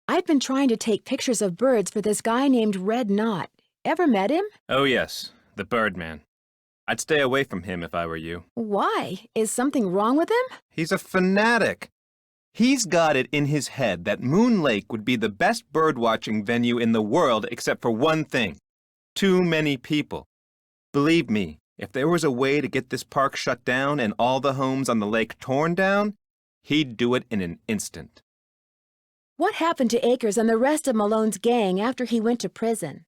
I've been trying to take pictures of birds for this guy named Red Knot. Ever met him? Oh yes, the Birdman. I'd stay away from him if I were you. Why? Is something wrong with him? He's a fanatic. He's got it in his head that Moon Lake would be the best birdwatching venue in the world except for one thing: too many people. Believe me, if there was a way to get this park shut down and all the homes on the lake torn down, he'd do it in an instant. What happened to Akers and the rest of Malone's gang after he went to prison?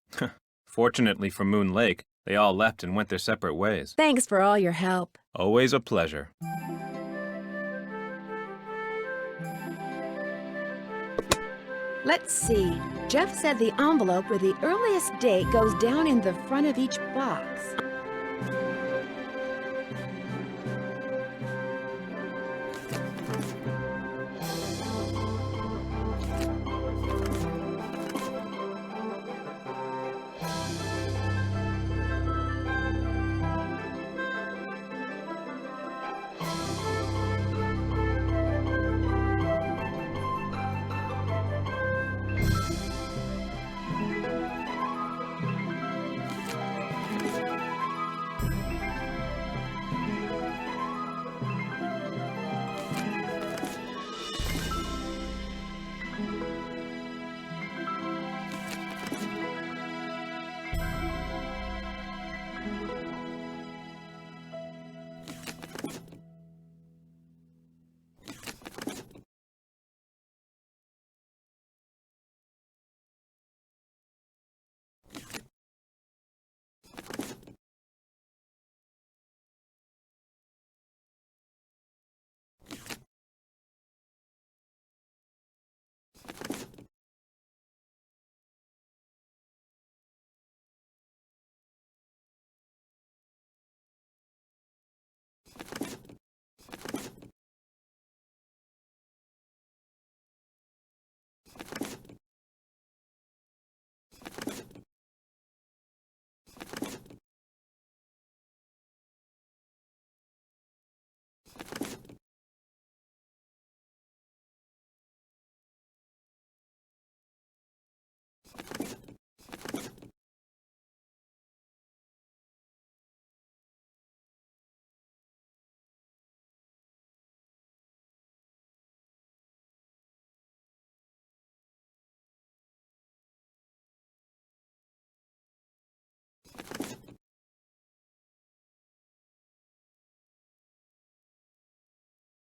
Fortunately for Moon Lake, they all left and went their separate ways. Thanks for all your help. Always a pleasure. Let's see. Jeff said the envelope with the earliest date goes down in the front of each box.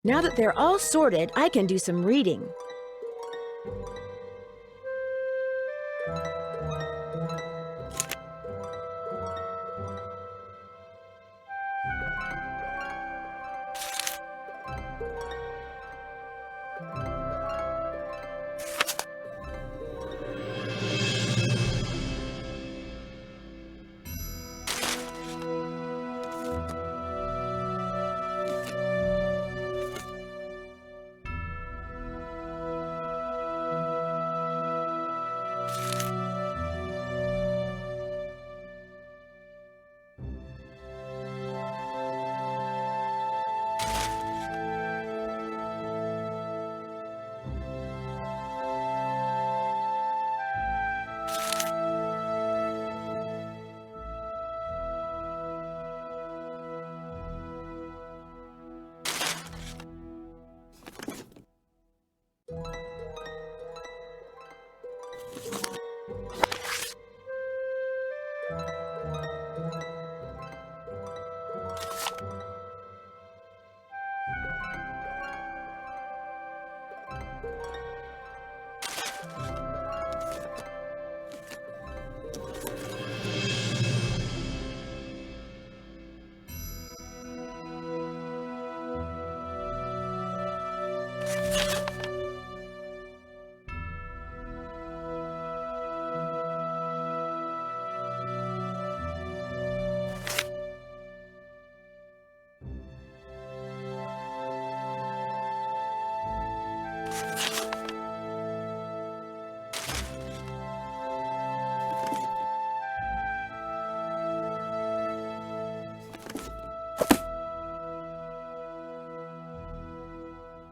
Now that they're all sorted, I can do some reading.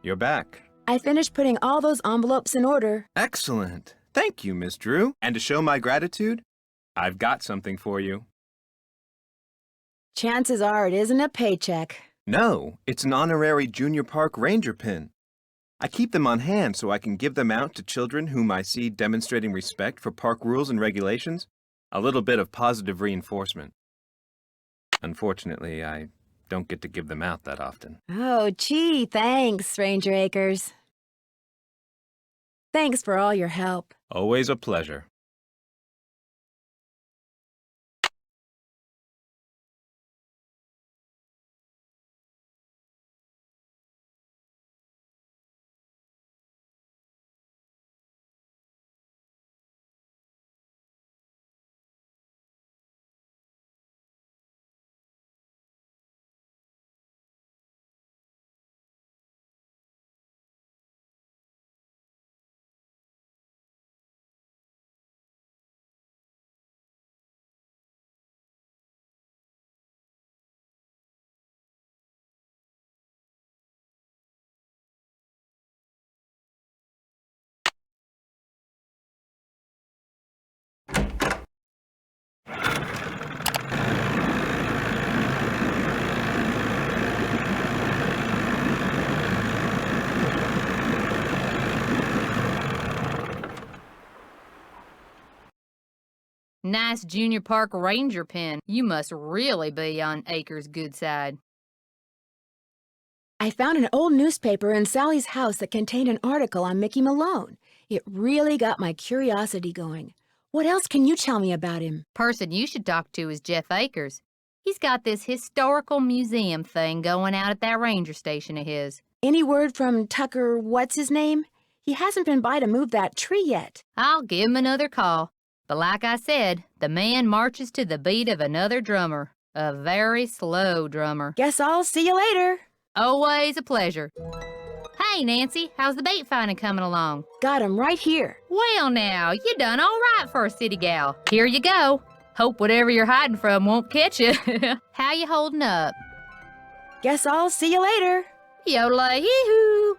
You're back. I finished putting all those envelopes in order. Excellent. Thank you, Miss Drew. And to show my gratitude, I've got something for you. Chances are it isn't a paycheck. No, it's an honorary junior park ranger pin. I keep them on hand so I can give them out to children whom I see demonstrating respect for park rules and regulations. A little bit of positive reinforcement. Unfortunately, I don't get to give them out that often. Oh, gee, thanks, Ranger Akers. Thanks for all your help. Always a pleasure. Nice junior park ranger pin. You must really be on Akers' good side. I found an old newspaper in Sally's house that contained an article on Mickey Malone. It really got my curiosity going. What else can you tell me about him? Person you should talk to is Jeff Akers. He's got this historical museum thing going out at that ranger station of his. Any word from Tucker, what's his name? He hasn't been by to move that tree yet. I'll give him another call. But like I said, the man marches to the beat of another drummer. A very slow drummer. Guess I'll see you later. Always a pleasure. Hey, Nancy, how's the bait finding coming along? Got him right here. Well, now, you done all right for a city gal. Here you go. Hope whatever you're hiding from won't catch you. How you holding up? Guess I'll see you later. Yodelay-hee-hoo.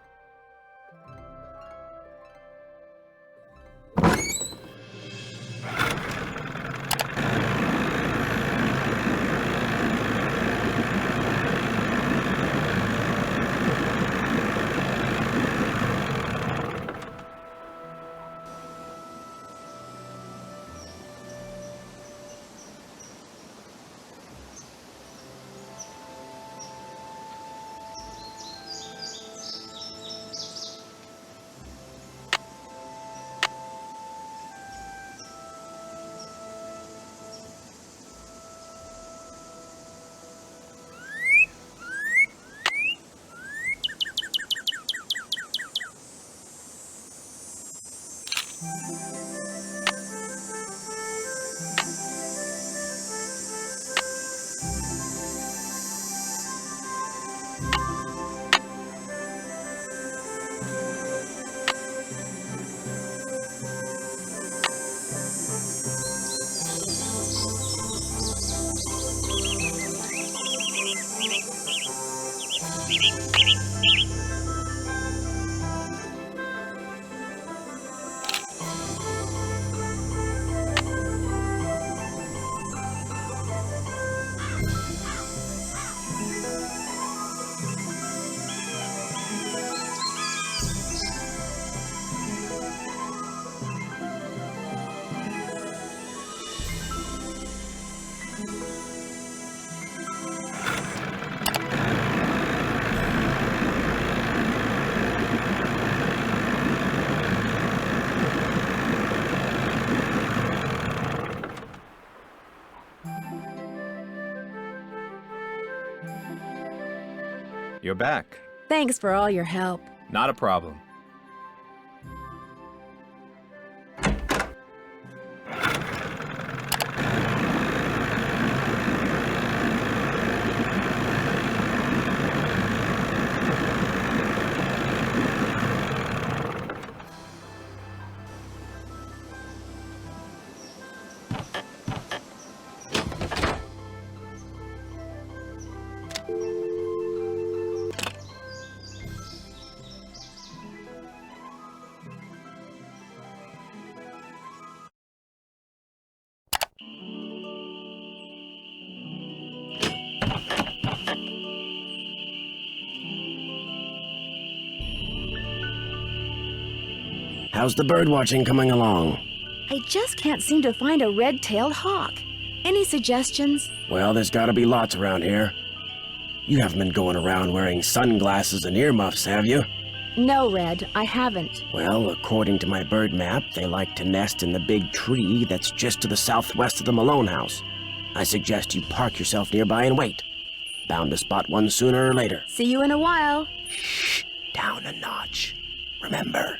You're back. Thanks for all your help. Not a problem. How's the bird watching coming along? I just can't seem to find a red-tailed hawk. Any suggestions? Well, there's gotta be lots around here. You haven't been going around wearing sunglasses and earmuffs, have you? No, Red, I haven't. Well, according to my bird map, they like to nest in the big tree that's just to the southwest of the Malone house. I suggest you park yourself nearby and wait. Bound to spot one sooner or later. See you in a while. Shh, down a notch. Remember.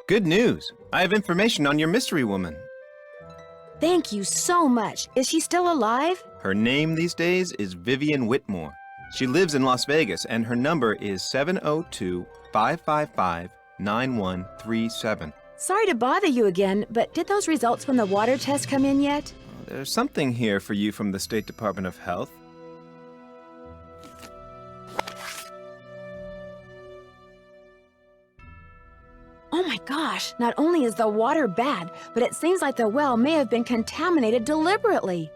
Good news! I have information on your mystery woman. Thank you so much. Is she still alive? Her name these days is Vivian Whitmore. She lives in Las Vegas, and her number is 702-555-9137. Sorry to bother you again, but did those results from the water test come in yet? There's something here for you from the State Department of Health. Oh my gosh, not only is the water bad, but it seems like the well may have been contaminated deliberately.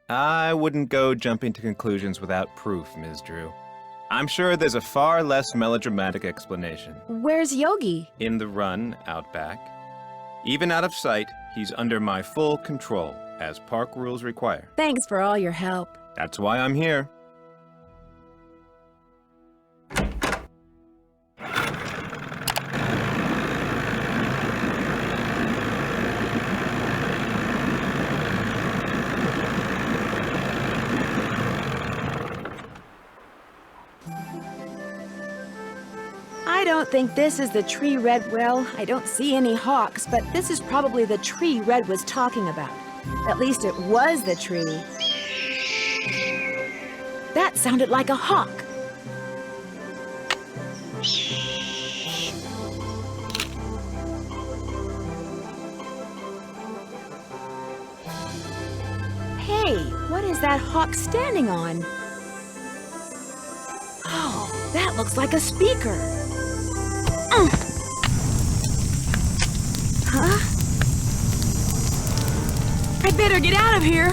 I wouldn't go jumping to conclusions without proof, Ms. Drew. I'm sure there's a far less melodramatic explanation. Where's Yogi? In the run, out back. Even out of sight, he's under my full control, as park rules require. Thanks for all your help. That's why I'm here. I don't think this is the tree Red well. I don't see any hawks, but this is probably the tree Red was talking about. At least it was the tree. That sounded like a hawk. Hey, what is that hawk standing on? Oh, that looks like a speaker. Huh? I better get out of here.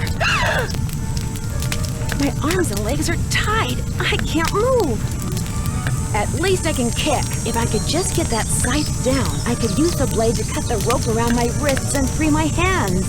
My arms and legs are tied. I can't move. At least I can kick. If I could just get that scythe down, I could use the blade to cut the rope around my wrists and free my hands.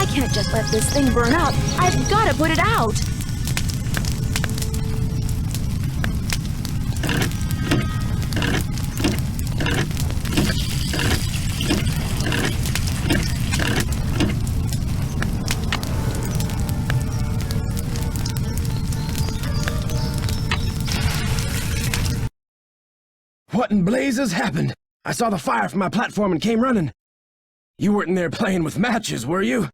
I can't just let this thing burn up. I've got to put it out. What in blazes happened? I saw the fire from my platform and came running. You weren't in there playing with matches, were you?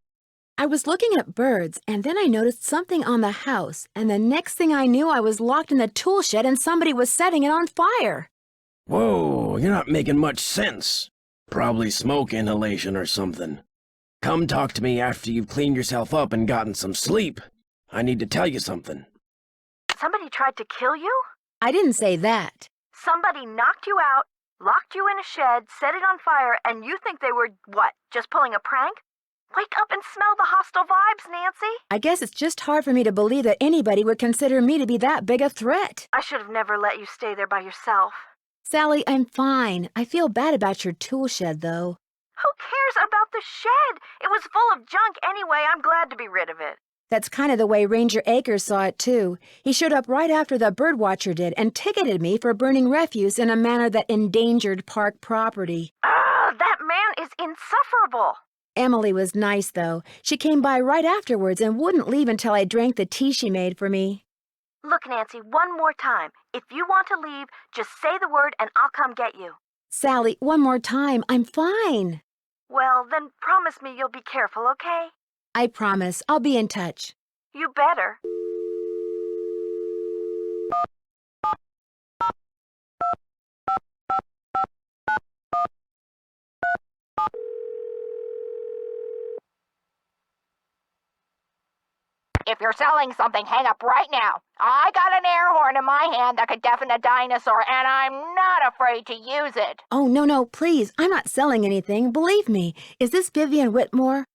I was looking at birds, and then I noticed something on the house, and the next thing I knew, I was locked in the tool shed and somebody was setting it on fire. Whoa, you're not making much sense. Probably smoke inhalation or something. Come talk to me after you've cleaned yourself up and gotten some sleep. I need to tell you something. Somebody tried to kill you? I didn't say that. Somebody knocked you out, locked you in a shed, set it on fire, and you think they were, what, just pulling a prank? Wake up and smell the hostile vibes, Nancy. I guess it's just hard for me to believe that anybody would consider me to be that big a threat. I should have never let you stay there by yourself. Sally, I'm fine. I feel bad about your tool shed, though. Who cares about the shed. It was full of junk anyway. I'm glad to be rid of it. That's kind of the way Ranger Akers saw it, too. He showed up right after the birdwatcher did and ticketed me for burning refuse in a manner that endangered park property. That man is insufferable. Emily was nice, though. She came by right afterwards and wouldn't leave until I drank the tea she made for me. Look, Nancy, one more time. If you want to leave, just say the word and I'll come get you. Sally, one more time. I'm fine. Well, then promise me you'll be careful, okay? I promise. I'll be in touch. You better. If you're selling something, hang up right now. I got an air horn in my hand that could deafen a dinosaur, and I'm not afraid to use it. Oh, no, please. I'm not selling anything. Believe me. Is this Vivian Whitmore?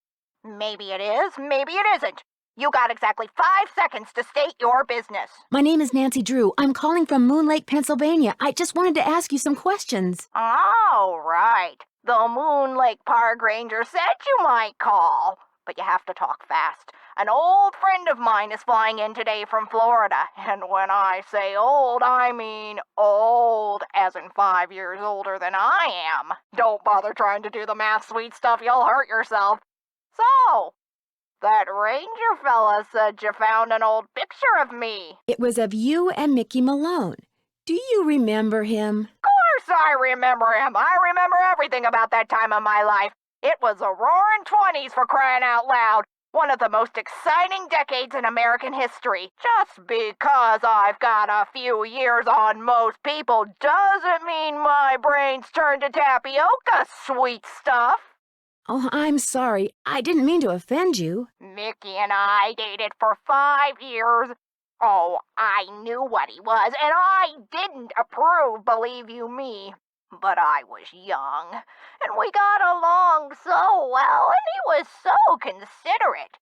Maybe it is, maybe it isn't. You got exactly 5 seconds to state your business. My name is Nancy Drew. I'm calling from Moon Lake, Pennsylvania. I just wanted to ask you some questions. Oh, right. The Moon Lake Park Ranger said you might call. But you have to talk fast. An old friend of mine is flying in today from Florida. And when I say old, I mean old, as in 5 years older than I am. Don't bother trying to do the math, sweet stuff. You'll hurt yourself. So, that ranger fella said you found an old picture of me. It was of you and Mickey Malone. Do you remember him? Of course I remember him. I remember everything about that time of my life. It was the roaring 20s, for crying out loud. One of the most exciting decades in American history. Just because I've got a few years on most people doesn't mean my brain's turned to tapioca, sweet stuff. Oh, I'm sorry. I didn't mean to offend you. Mickey and I dated for 5 years. Oh, I knew what he was, and I didn't approve, believe you me. But I was young, and we got along so well, and he was so considerate.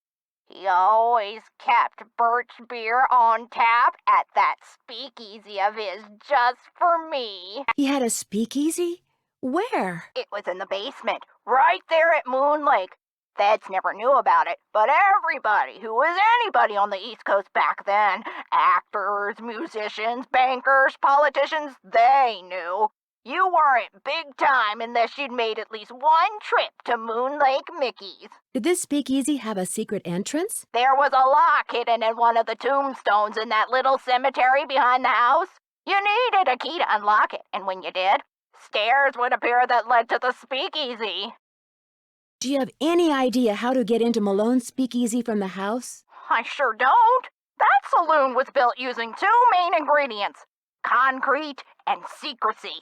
He always kept birch beer on tap at that speakeasy of his just for me. He had a speakeasy? Where? It was in the basement, right there at Moon Lake. Feds never knew about it, but everybody who was anybody on the East Coast back then, actors, musicians, bankers, politicians, they knew. You weren't big time unless you'd made at least one trip to Moon Lake Mickey's. Did this speakeasy have a secret entrance? There was a lock hidden in one of the tombstones in that little cemetery behind the house. You needed a key to unlock it, and when you did, stairs would appear that led to the speakeasy. Do you have any idea how to get into Malone's speakeasy from the house? I sure don't. That saloon was built using 2 main ingredients, concrete and secrecy.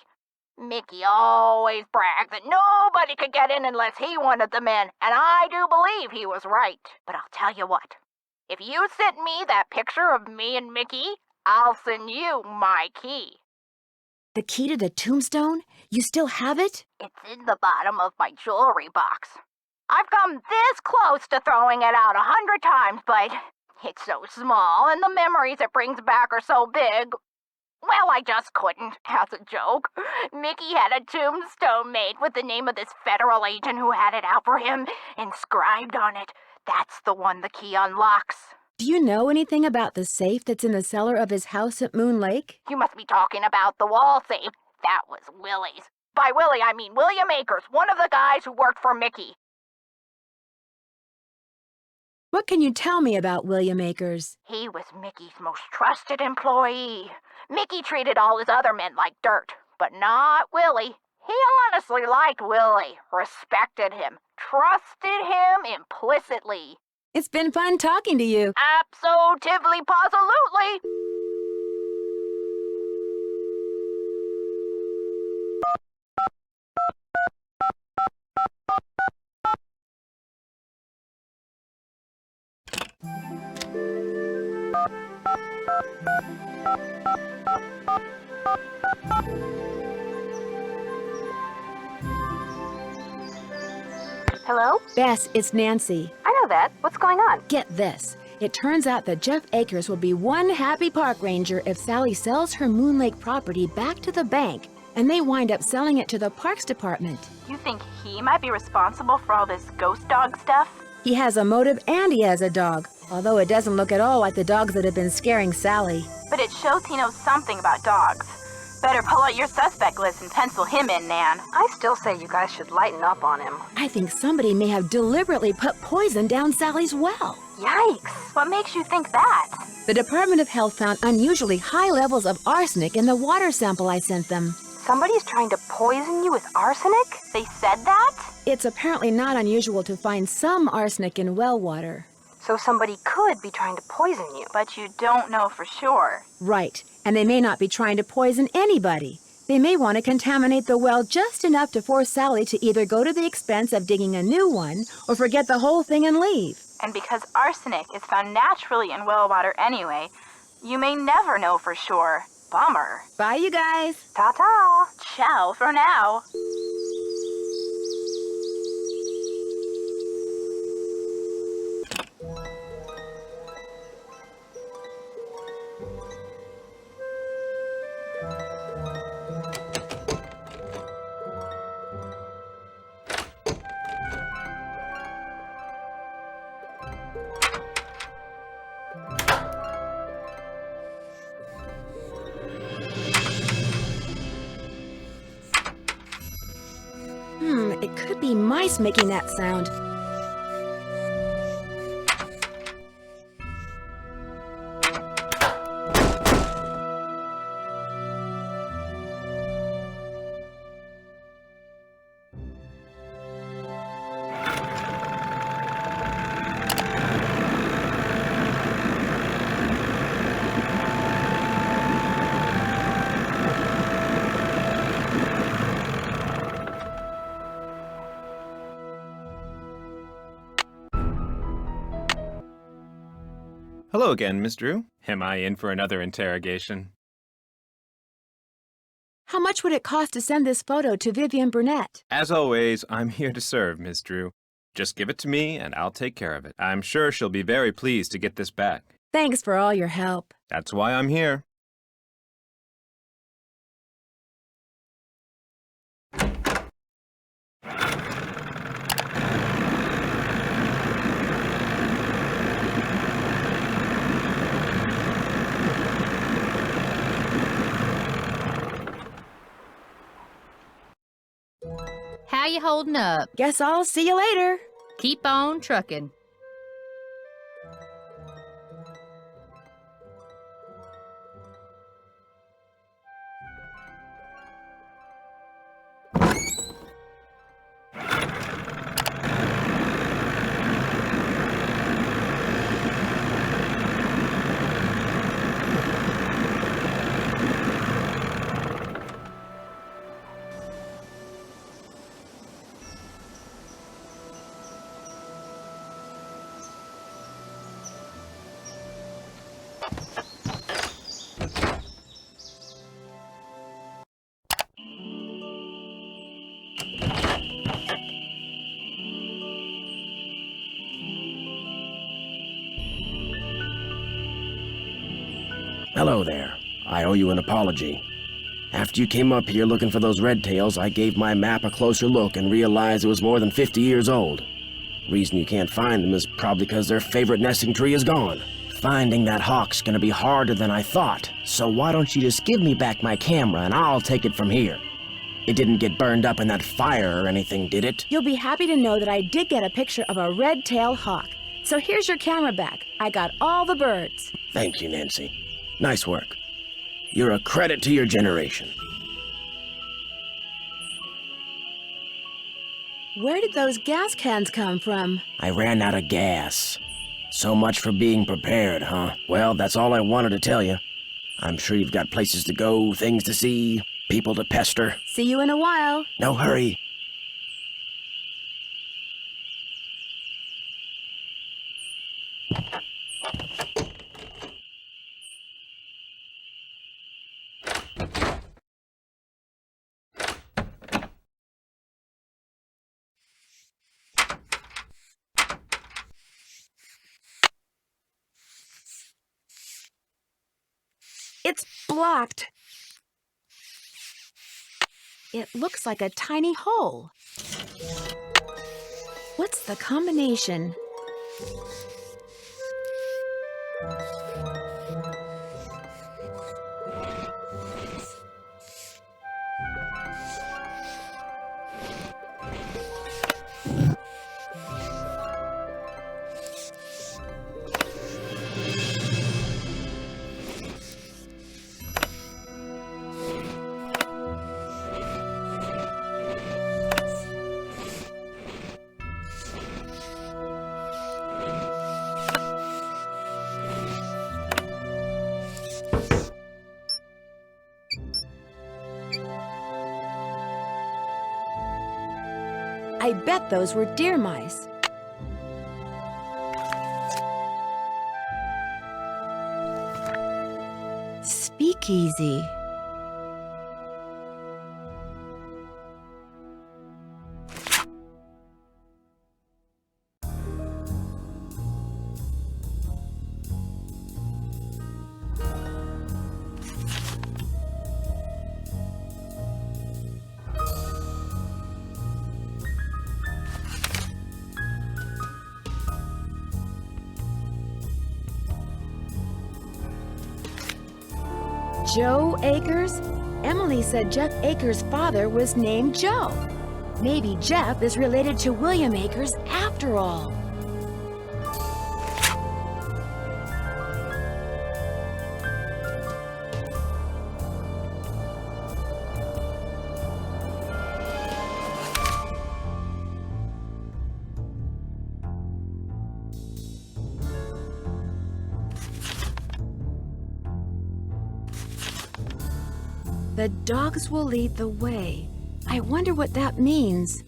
Mickey always bragged that nobody could get in unless he wanted them in, and I do believe he was right. But I'll tell you what, if you send me that picture of me and Mickey, I'll send you my key. The key to the tombstone? You still have it? It's in the bottom of my jewelry box. I've come this close to throwing it out 100 times, but it's so small, and the memories it brings back are so big. Well, I just couldn't, as a joke. Mickey had a tombstone made with the name of this federal agent who had it out for him, inscribed on it. That's the one the key unlocks. Do you know anything about the safe that's in the cellar of his house at Moon Lake? You must be talking about the wall safe. That was Willie's. By Willie, I mean William Akers, one of the guys who worked for Mickey. What can you tell me about William Akers? He was Mickey's most trusted employee. Mickey treated all his other men like dirt, but not Willie. He honestly liked Willie, respected him, trusted him implicitly. It's been fun talking to you. Absolutely, positively. Hello? Bess, it's Nancy. I know that. What's going on? Get this. It turns out that Jeff Akers will be one happy park ranger if Sally sells her Moon Lake property back to the bank and they wind up selling it to the Parks Department. You think he might be responsible for all this ghost dog stuff? He has a motive and he has a dog, although it doesn't look at all like the dogs that have been scaring Sally. But it shows he knows something about dogs. Better pull out your suspect list and pencil him in, Nan. I still say you guys should lighten up on him. I think somebody may have deliberately put poison down Sally's well. Yikes! What makes you think that? The Department of Health found unusually high levels of arsenic in the water sample I sent them. Somebody's trying to poison you with arsenic? They said that? It's apparently not unusual to find some arsenic in well water. So somebody could be trying to poison you. But you don't know for sure. Right, and they may not be trying to poison anybody. They may want to contaminate the well just enough to force Sally to either go to the expense of digging a new one or forget the whole thing and leave. And because arsenic is found naturally in well water anyway, you may never know for sure. Bummer. Bye, you guys. Ta-ta! Ciao for now. It could be mice making that sound. Hello again, Miss Drew. Am I in for another interrogation? How much would it cost to send this photo to Vivian Burnett? As always, I'm here to serve, Miss Drew. Just give it to me and I'll take care of it. I'm sure she'll be very pleased to get this back. Thanks for all your help. That's why I'm here. How you holding up? Guess I'll see you later. Keep on trucking. Hello there. I owe you an apology. After you came up here looking for those red tails, I gave my map a closer look and realized it was more than 50 years old. Reason you can't find them is probably because their favorite nesting tree is gone. Finding that hawk's gonna be harder than I thought, so why don't you just give me back my camera and I'll take it from here. It didn't get burned up in that fire or anything, did it? You'll be happy to know that I did get a picture of a red-tailed hawk. So here's your camera back. I got all the birds. Thank you, Nancy. Nice work. You're a credit to your generation. Where did those gas cans come from? I ran out of gas. So much for being prepared, huh? Well, that's all I wanted to tell you. I'm sure you've got places to go, things to see, people to pester. See you in a while. No hurry. It's blocked. it looks like a tiny hole. What's the combination? I bet those were deer mice. Speakeasy. Joe Akers? Emily said Jeff Akers' father was named Joe. Maybe Jeff is related to William Akers after all. The dogs will lead the way. I wonder what that means.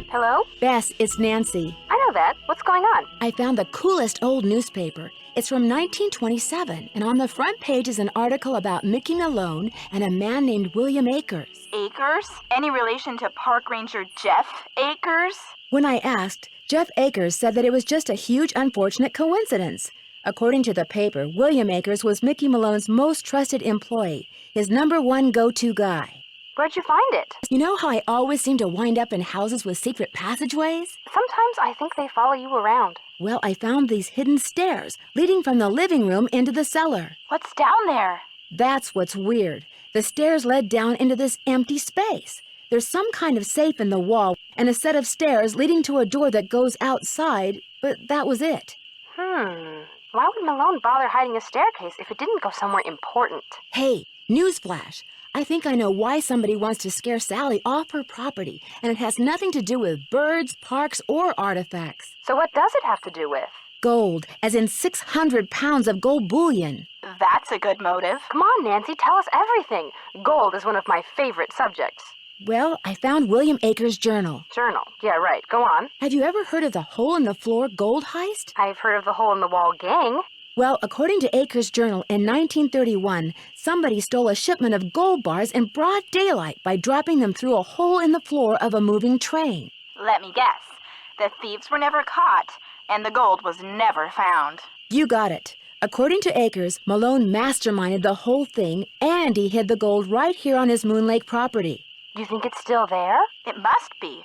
Hello? Bess, it's Nancy. I know that. What's going on? I found the coolest old newspaper. It's from 1927, and on the front page is an article about Mickey Malone and a man named William Akers. Akers? Any relation to Park Ranger Jeff Akers? When I asked, Jeff Akers said that it was just a huge unfortunate coincidence. According to the paper, William Akers was Mickey Malone's most trusted employee, his #1 go-to guy. Where'd you find it? You know how I always seem to wind up in houses with secret passageways? Sometimes I think they follow you around. Well, I found these hidden stairs leading from the living room into the cellar. What's down there? That's what's weird. The stairs led down into this empty space. There's some kind of safe in the wall and a set of stairs leading to a door that goes outside, but that was it. Why would Malone bother hiding a staircase if it didn't go somewhere important? Hey, newsflash. I think I know why somebody wants to scare Sally off her property, and it has nothing to do with birds, parks, or artifacts. So what does it have to do with? Gold, as in 600 pounds of gold bullion. That's a good motive. Come on, Nancy, tell us everything. Gold is one of my favorite subjects. Well, I found William Akers' journal. Journal. Yeah, right. Go on. Have you ever heard of the hole-in-the-floor gold heist? I've heard of the hole-in-the-wall gang. Well, according to Akers' journal, in 1931, somebody stole a shipment of gold bars in broad daylight by dropping them through a hole in the floor of a moving train. Let me guess. The thieves were never caught, and the gold was never found. You got it. According to Akers, Malone masterminded the whole thing, and he hid the gold right here on his Moon Lake property. You think it's still there? It must be.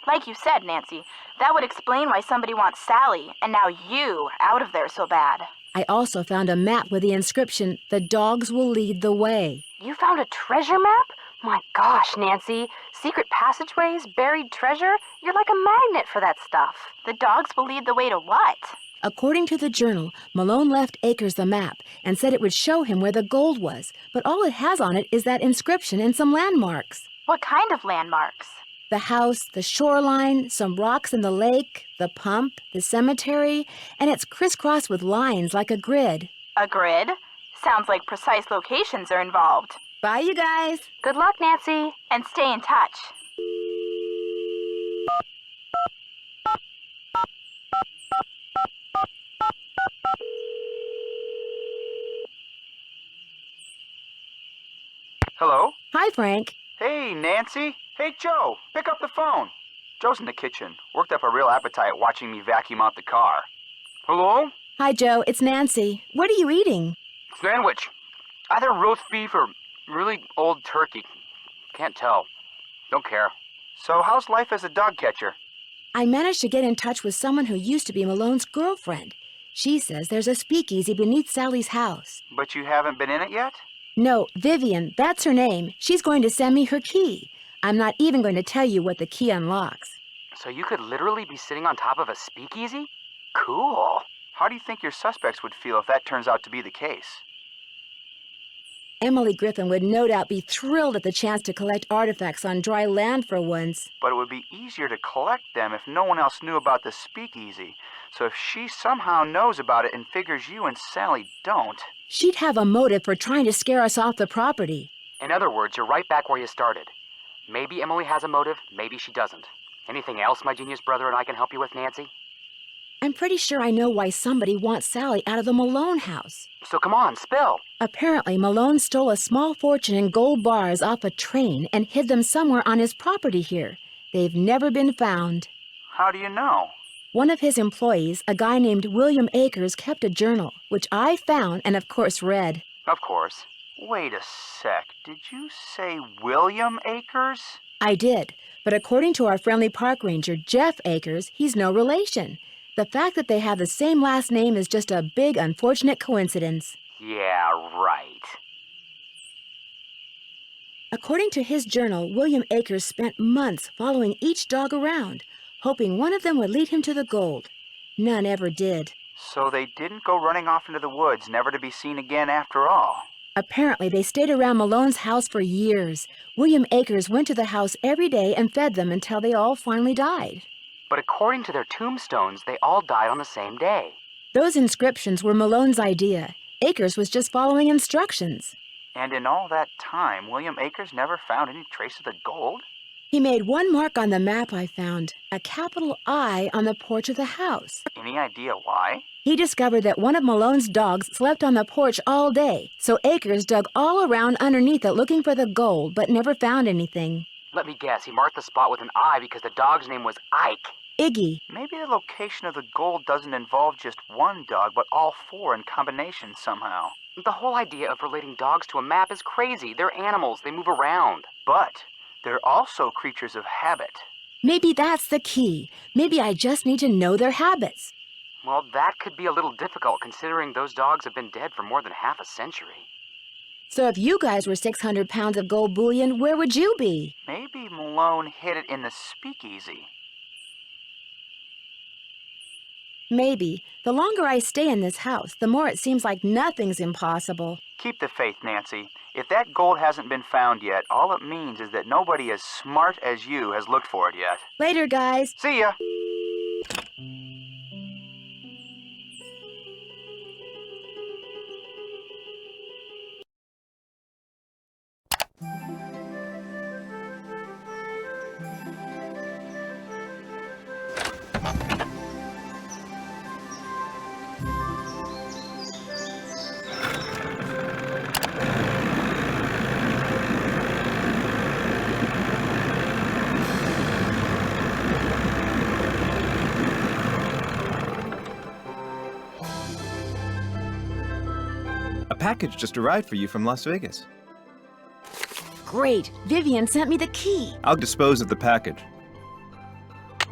Like you said, Nancy, that would explain why somebody wants Sally, and now you, out of there so bad. I also found a map with the inscription, "The dogs will lead the way." You found a treasure map? My gosh, Nancy. Secret passageways, buried treasure? You're like a magnet for that stuff. The dogs will lead the way to what? According to the journal, Malone left Akers the map and said it would show him where the gold was, but all it has on it is that inscription and some landmarks. What kind of landmarks? The house, the shoreline, some rocks in the lake, the pump, the cemetery, and it's crisscrossed with lines like a grid. A grid? Sounds like precise locations are involved. Bye, you guys. Good luck, Nancy. And stay in touch. Hello? Hi, Frank. Hey, Nancy. Hey, Joe. Pick up the phone. Joe's in the kitchen. Worked up a real appetite watching me vacuum out the car. Hello? Hi, Joe. It's Nancy. What are you eating? Sandwich. Either roast beef or really old turkey. Can't tell. Don't care. So how's life as a dog catcher? I managed to get in touch with someone who used to be Malone's girlfriend. She says there's a speakeasy beneath Sally's house. But you haven't been in it yet? No, Vivian, that's her name. She's going to send me her key. I'm not even going to tell you what the key unlocks. So you could literally be sitting on top of a speakeasy? Cool. How do you think your suspects would feel if that turns out to be the case? Emily Griffin would no doubt be thrilled at the chance to collect artifacts on dry land for once. But it would be easier to collect them if no one else knew about the speakeasy. So if she somehow knows about it and figures you and Sally don't... She'd have a motive for trying to scare us off the property. In other words, you're right back where you started. Maybe Emily has a motive, maybe she doesn't. Anything else my genius brother and I can help you with, Nancy? I'm pretty sure I know why somebody wants Sally out of the Malone house. So come on, spill. Apparently, Malone stole a small fortune in gold bars off a train and hid them somewhere on his property here. They've never been found. How do you know? One of his employees, a guy named William Akers, kept a journal, which I found and of course read. Of course. Wait a sec. Did you say William Akers? I did, but according to our friendly park ranger, Jeff Akers, he's no relation. The fact that they have the same last name is just a big, unfortunate coincidence. Yeah, right. According to his journal, William Akers spent months following each dog around, hoping one of them would lead him to the gold. None ever did. So they didn't go running off into the woods, never to be seen again after all. Apparently, they stayed around Malone's house for years. William Akers went to the house every day and fed them until they all finally died. But according to their tombstones, they all died on the same day. Those inscriptions were Malone's idea. Akers was just following instructions. And in all that time, William Akers never found any trace of the gold? He made one mark on the map I found, a capital I on the porch of the house. Any idea why? He discovered that one of Malone's dogs slept on the porch all day, so Akers dug all around underneath it looking for the gold, but never found anything. Let me guess, he marked the spot with an I because the dog's name was Ike. Iggy. Maybe the location of the gold doesn't involve just one dog, but all four in combination somehow. The whole idea of relating dogs to a map is crazy. They're animals. They move around. But they're also creatures of habit. Maybe that's the key. Maybe I just need to know their habits. Well, that could be a little difficult considering those dogs have been dead for more than half a century. So if you guys were 600 pounds of gold bullion, where would you be? Maybe Malone hid it in the speakeasy. Maybe. The longer I stay in this house, the more it seems like nothing's impossible. Keep the faith, Nancy. If that gold hasn't been found yet, all it means is that nobody as smart as you has looked for it yet. Later, guys. See ya! A package just arrived for you from Las Vegas. Great. Vivian sent me the key. I'll dispose of the package.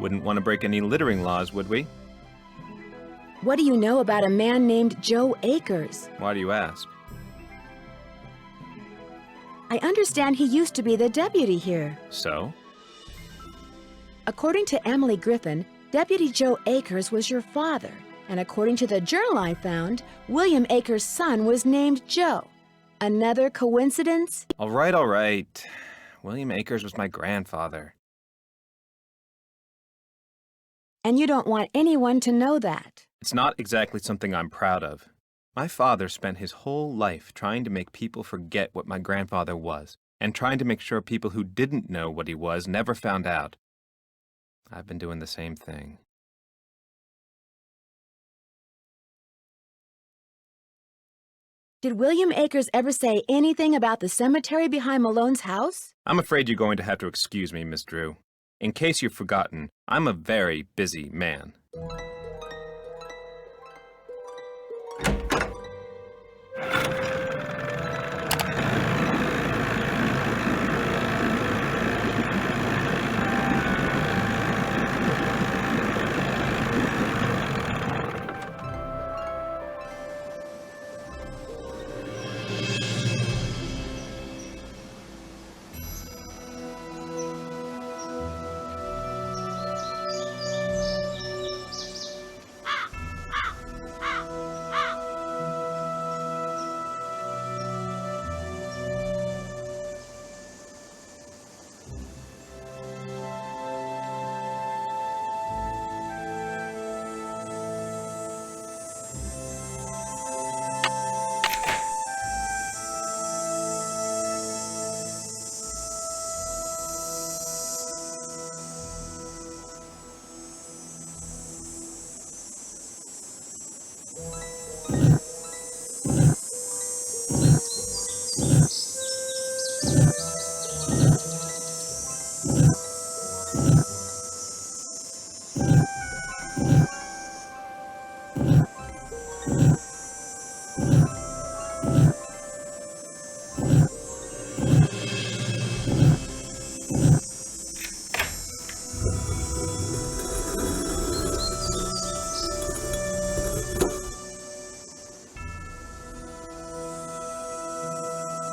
Wouldn't want to break any littering laws, would we? What do you know about a man named Joe Akers? Why do you ask? I understand he used to be the deputy here. So? According to Emily Griffin, Deputy Joe Akers was your father. And according to the journal I found, William Akers' son was named Joe. Another coincidence? All right. William Akers was my grandfather. And you don't want anyone to know that. It's not exactly something I'm proud of. My father spent his whole life trying to make people forget what my grandfather was, and trying to make sure people who didn't know what he was never found out. I've been doing the same thing. Did William Akers ever say anything about the cemetery behind Malone's house? I'm afraid you're going to have to excuse me, Miss Drew. In case you've forgotten, I'm a very busy man.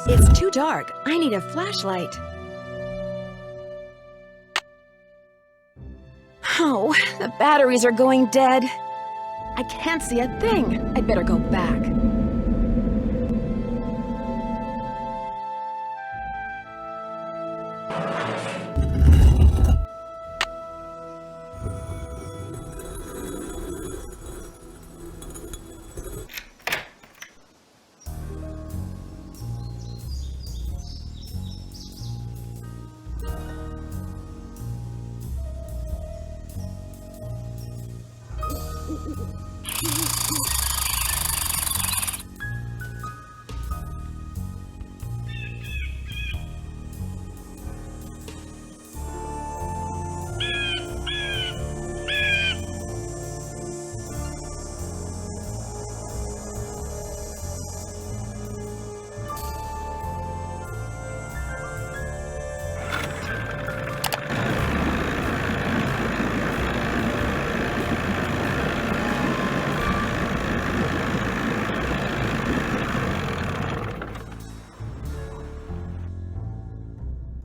It's too dark. I need a flashlight. Oh, the batteries are going dead. I can't see a thing. I'd better go back.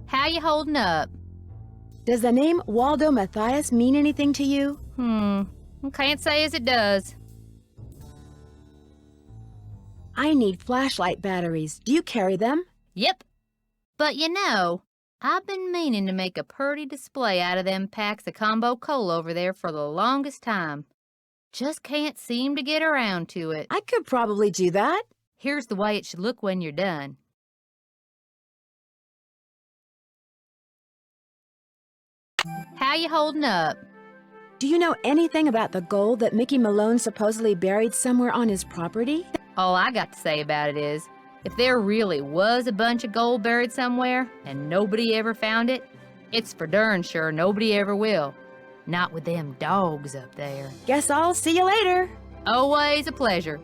How you holding up? Does the name Waldo Matthias mean anything to you? Can't say as it does. I need flashlight batteries. Do you carry them? Yep. But you know, I've been meaning to make a purty display out of them packs of combo coal over there for the longest time. Just can't seem to get around to it. I could probably do that. Here's the way it should look when you're done. How you holding up? Do you know anything about the gold that Mickey Malone supposedly buried somewhere on his property? All I got to say about it is, if there really was a bunch of gold buried somewhere and nobody ever found it, it's for darn sure nobody ever will. Not with them dogs up there. Guess I'll see you later. Always a pleasure.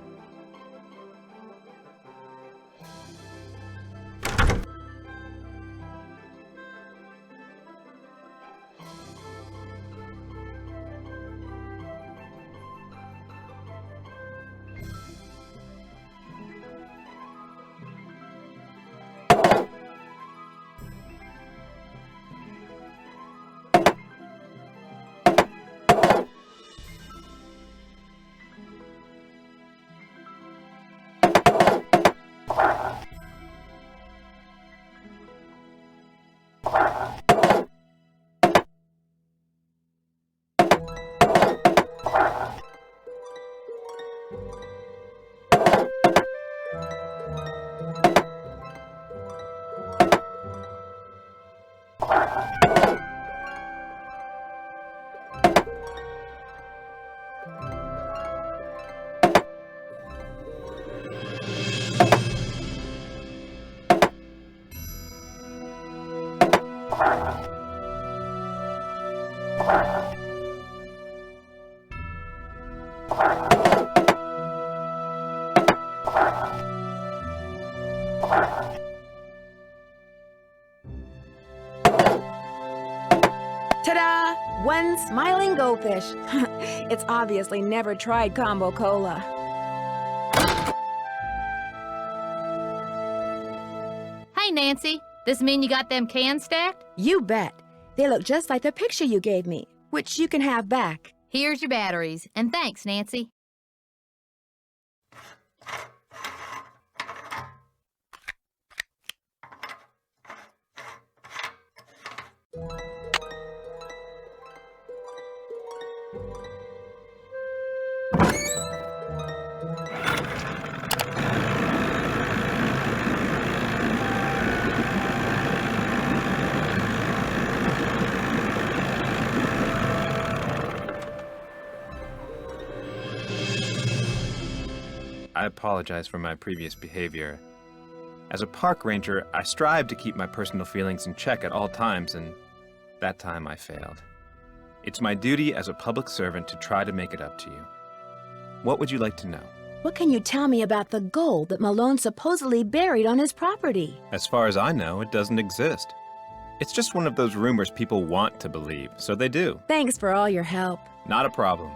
Ta-da! One smiling goldfish. It's obviously never tried combo cola. Hey, Nancy, this mean you got them cans stacked? You bet. They look just like the picture you gave me, which you can have back. Here's your batteries, and thanks, Nancy. I apologize for my previous behavior. As a park ranger, I strive to keep my personal feelings in check at all times, and that time I failed. It's my duty as a public servant to try to make it up to you. What would you like to know? What can you tell me about the gold that Malone supposedly buried on his property? As far as I know, it doesn't exist. It's just one of those rumors people want to believe, so they do. Thanks for all your help. Not a problem.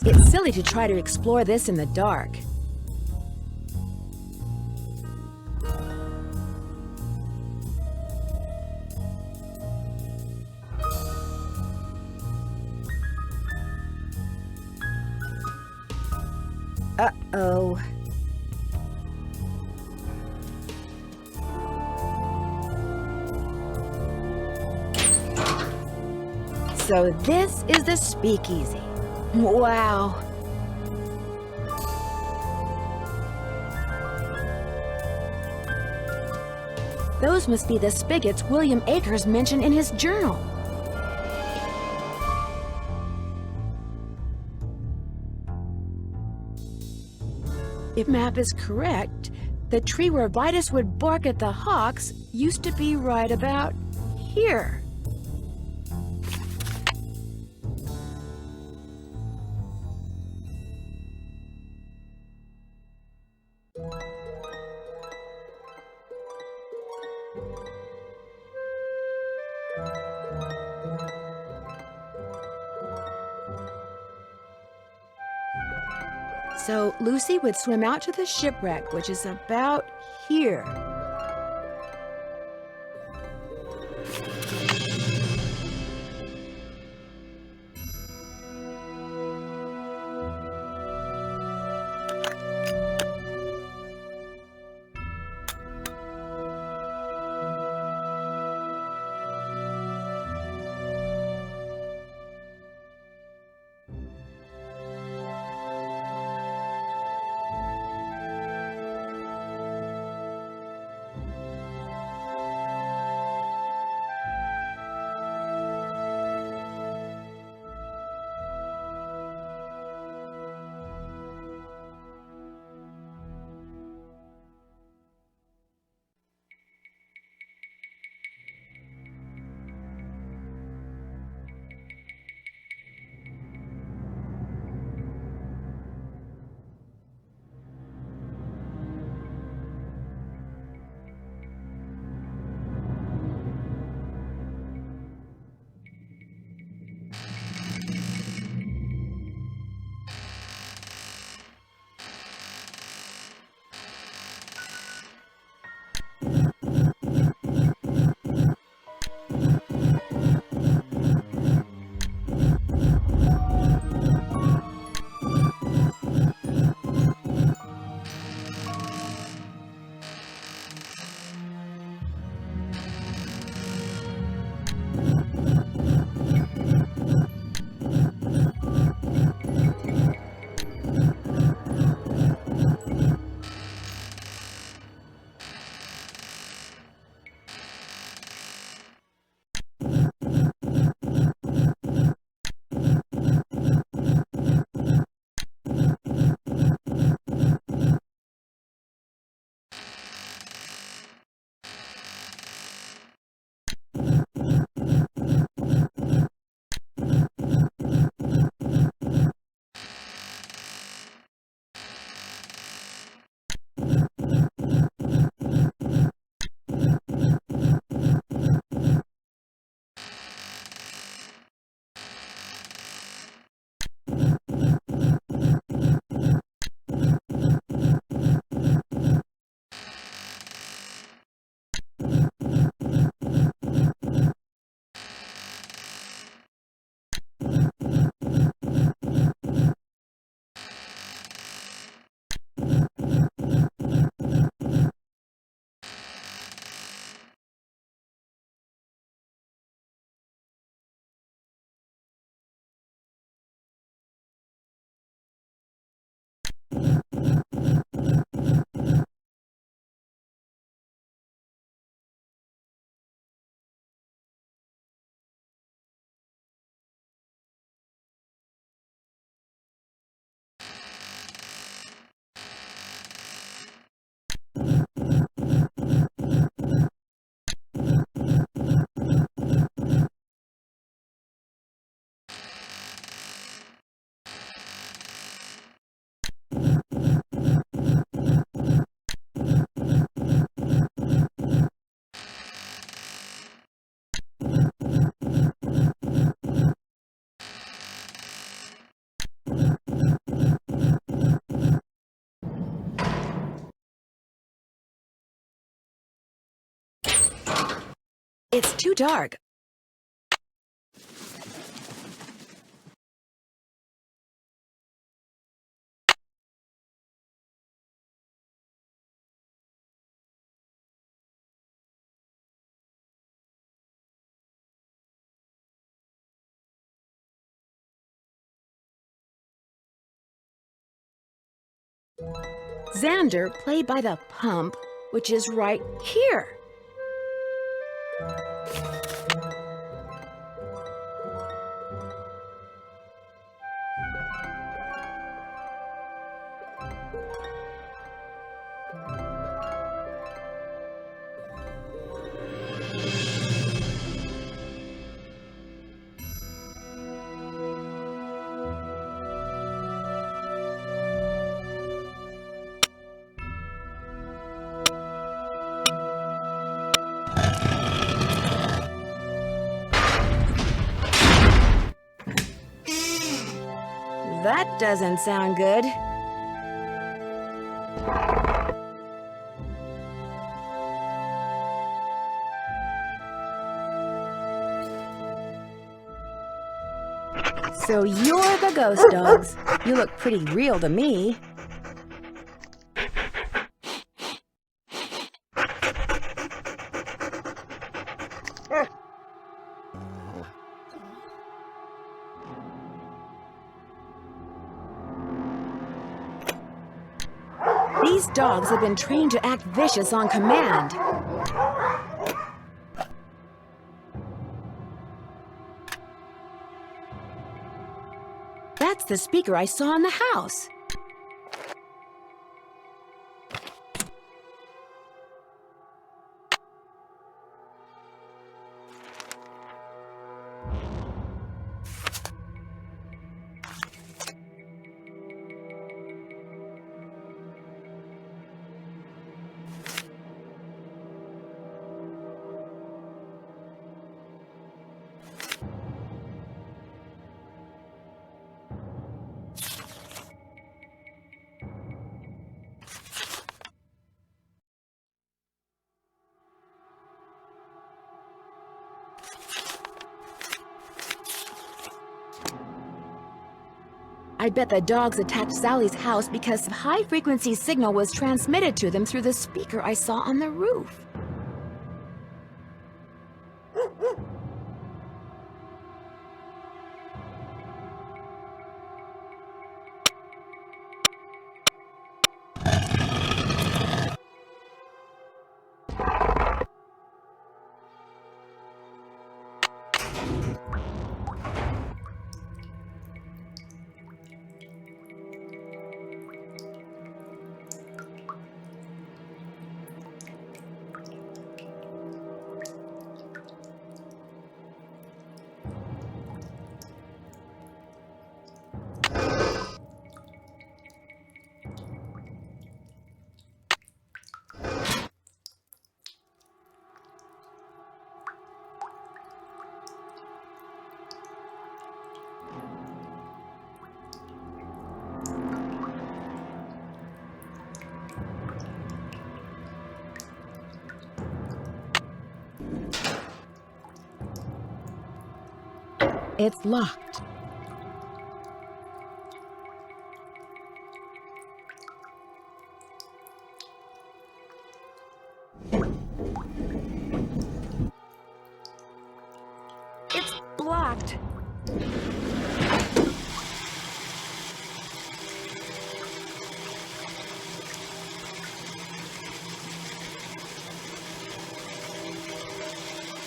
It's silly to try to explore this in the dark. Uh-oh. So this is the speakeasy. Wow. Those must be the spigots William Akers mentioned in his journal. If map is correct, the tree where Vitus would bark at the hawks used to be right about here. So Lucy would swim out to the shipwreck, which is about here. It's too dark. Xander, played by the pump, which is right here. That doesn't sound good. So you're the ghost dogs. You look pretty real to me. These dogs have been trained to act vicious on command. That's the speaker I saw in the house. I bet the dogs attacked Sally's house because the high-frequency signal was transmitted to them through the speaker I saw on the roof. It's locked. It's blocked.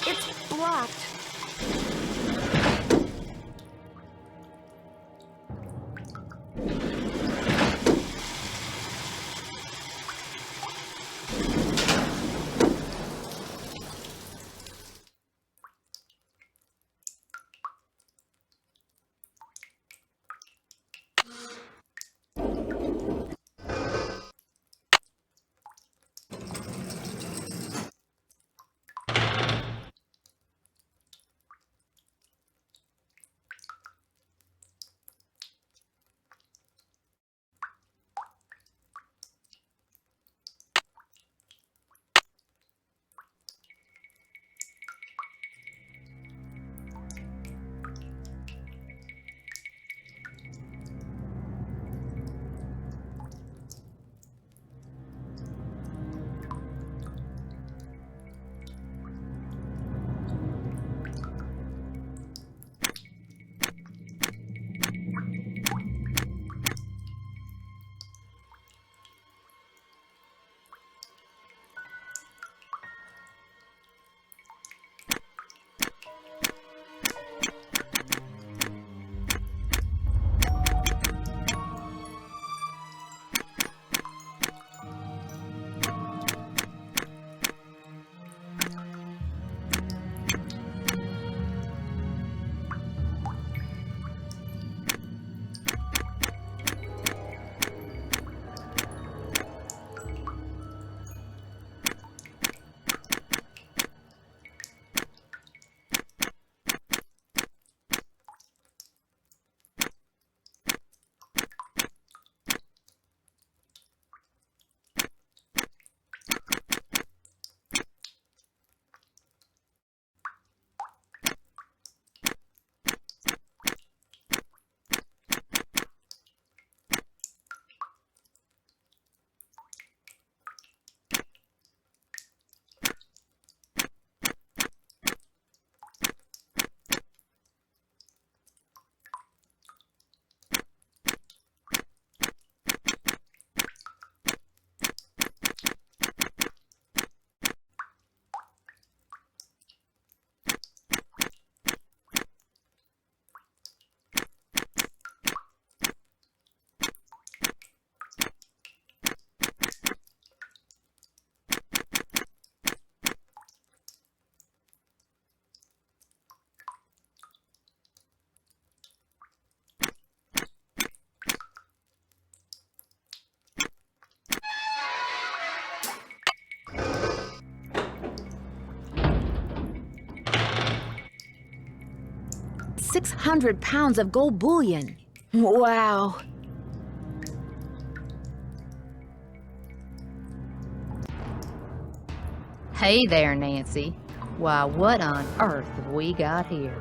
It's blocked. 600 pounds of gold bullion. Wow. Hey there, Nancy. Why, what on earth have we got here?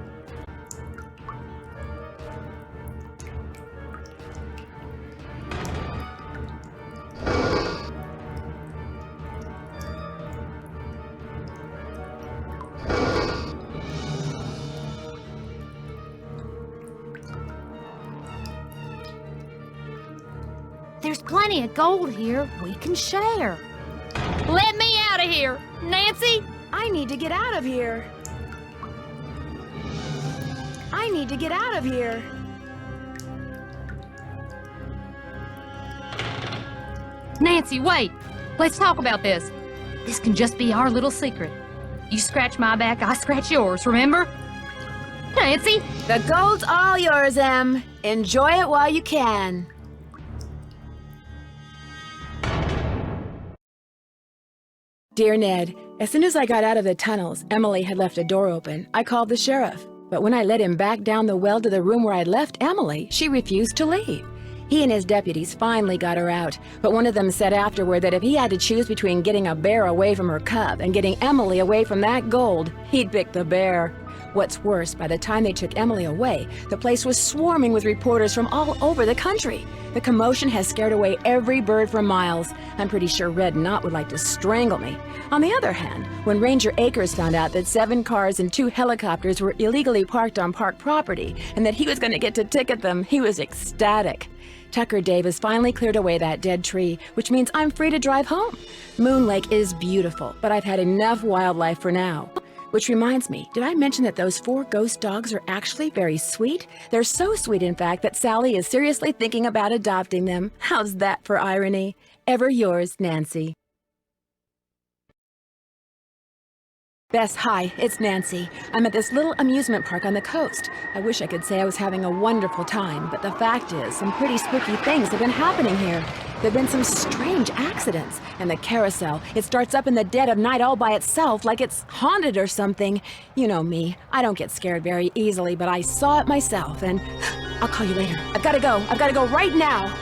There's plenty of gold here. We can share. Let me out of here, Nancy! I need to get out of here. I need to get out of here. Nancy, wait! Let's talk about this. This can just be our little secret. You scratch my back, I scratch yours, remember? Nancy! The gold's all yours, Em. Enjoy it while you can. Dear Ned, as soon as I got out of the tunnels, Emily had left a door open. I called the sheriff, but when I led him back down the well to the room where I'd left Emily, she refused to leave. He and his deputies finally got her out, but one of them said afterward that if he had to choose between getting a bear away from her cub and getting Emily away from that gold, he'd pick the bear. What's worse, by the time they took Emily away, the place was swarming with reporters from all over the country. The commotion has scared away every bird for miles. I'm pretty sure Red Knot would like to strangle me. On the other hand, when Ranger Akers found out that 7 cars and 2 helicopters were illegally parked on park property and that he was going to get to ticket them, he was ecstatic. Tucker Dave has finally cleared away that dead tree, which means I'm free to drive home. Moon Lake is beautiful, but I've had enough wildlife for now. Which reminds me, did I mention that those 4 ghost dogs are actually very sweet? They're so sweet, in fact, that Sally is seriously thinking about adopting them. How's that for irony? Ever yours, Nancy. Bess, hi, it's Nancy. I'm at this little amusement park on the coast. I wish I could say I was having a wonderful time, but the fact is, some pretty spooky things have been happening here. There've been some strange accidents, and the carousel, it starts up in the dead of night all by itself, like it's haunted or something. You know me, I don't get scared very easily, but I saw it myself, and I'll call you later. I've gotta go right now.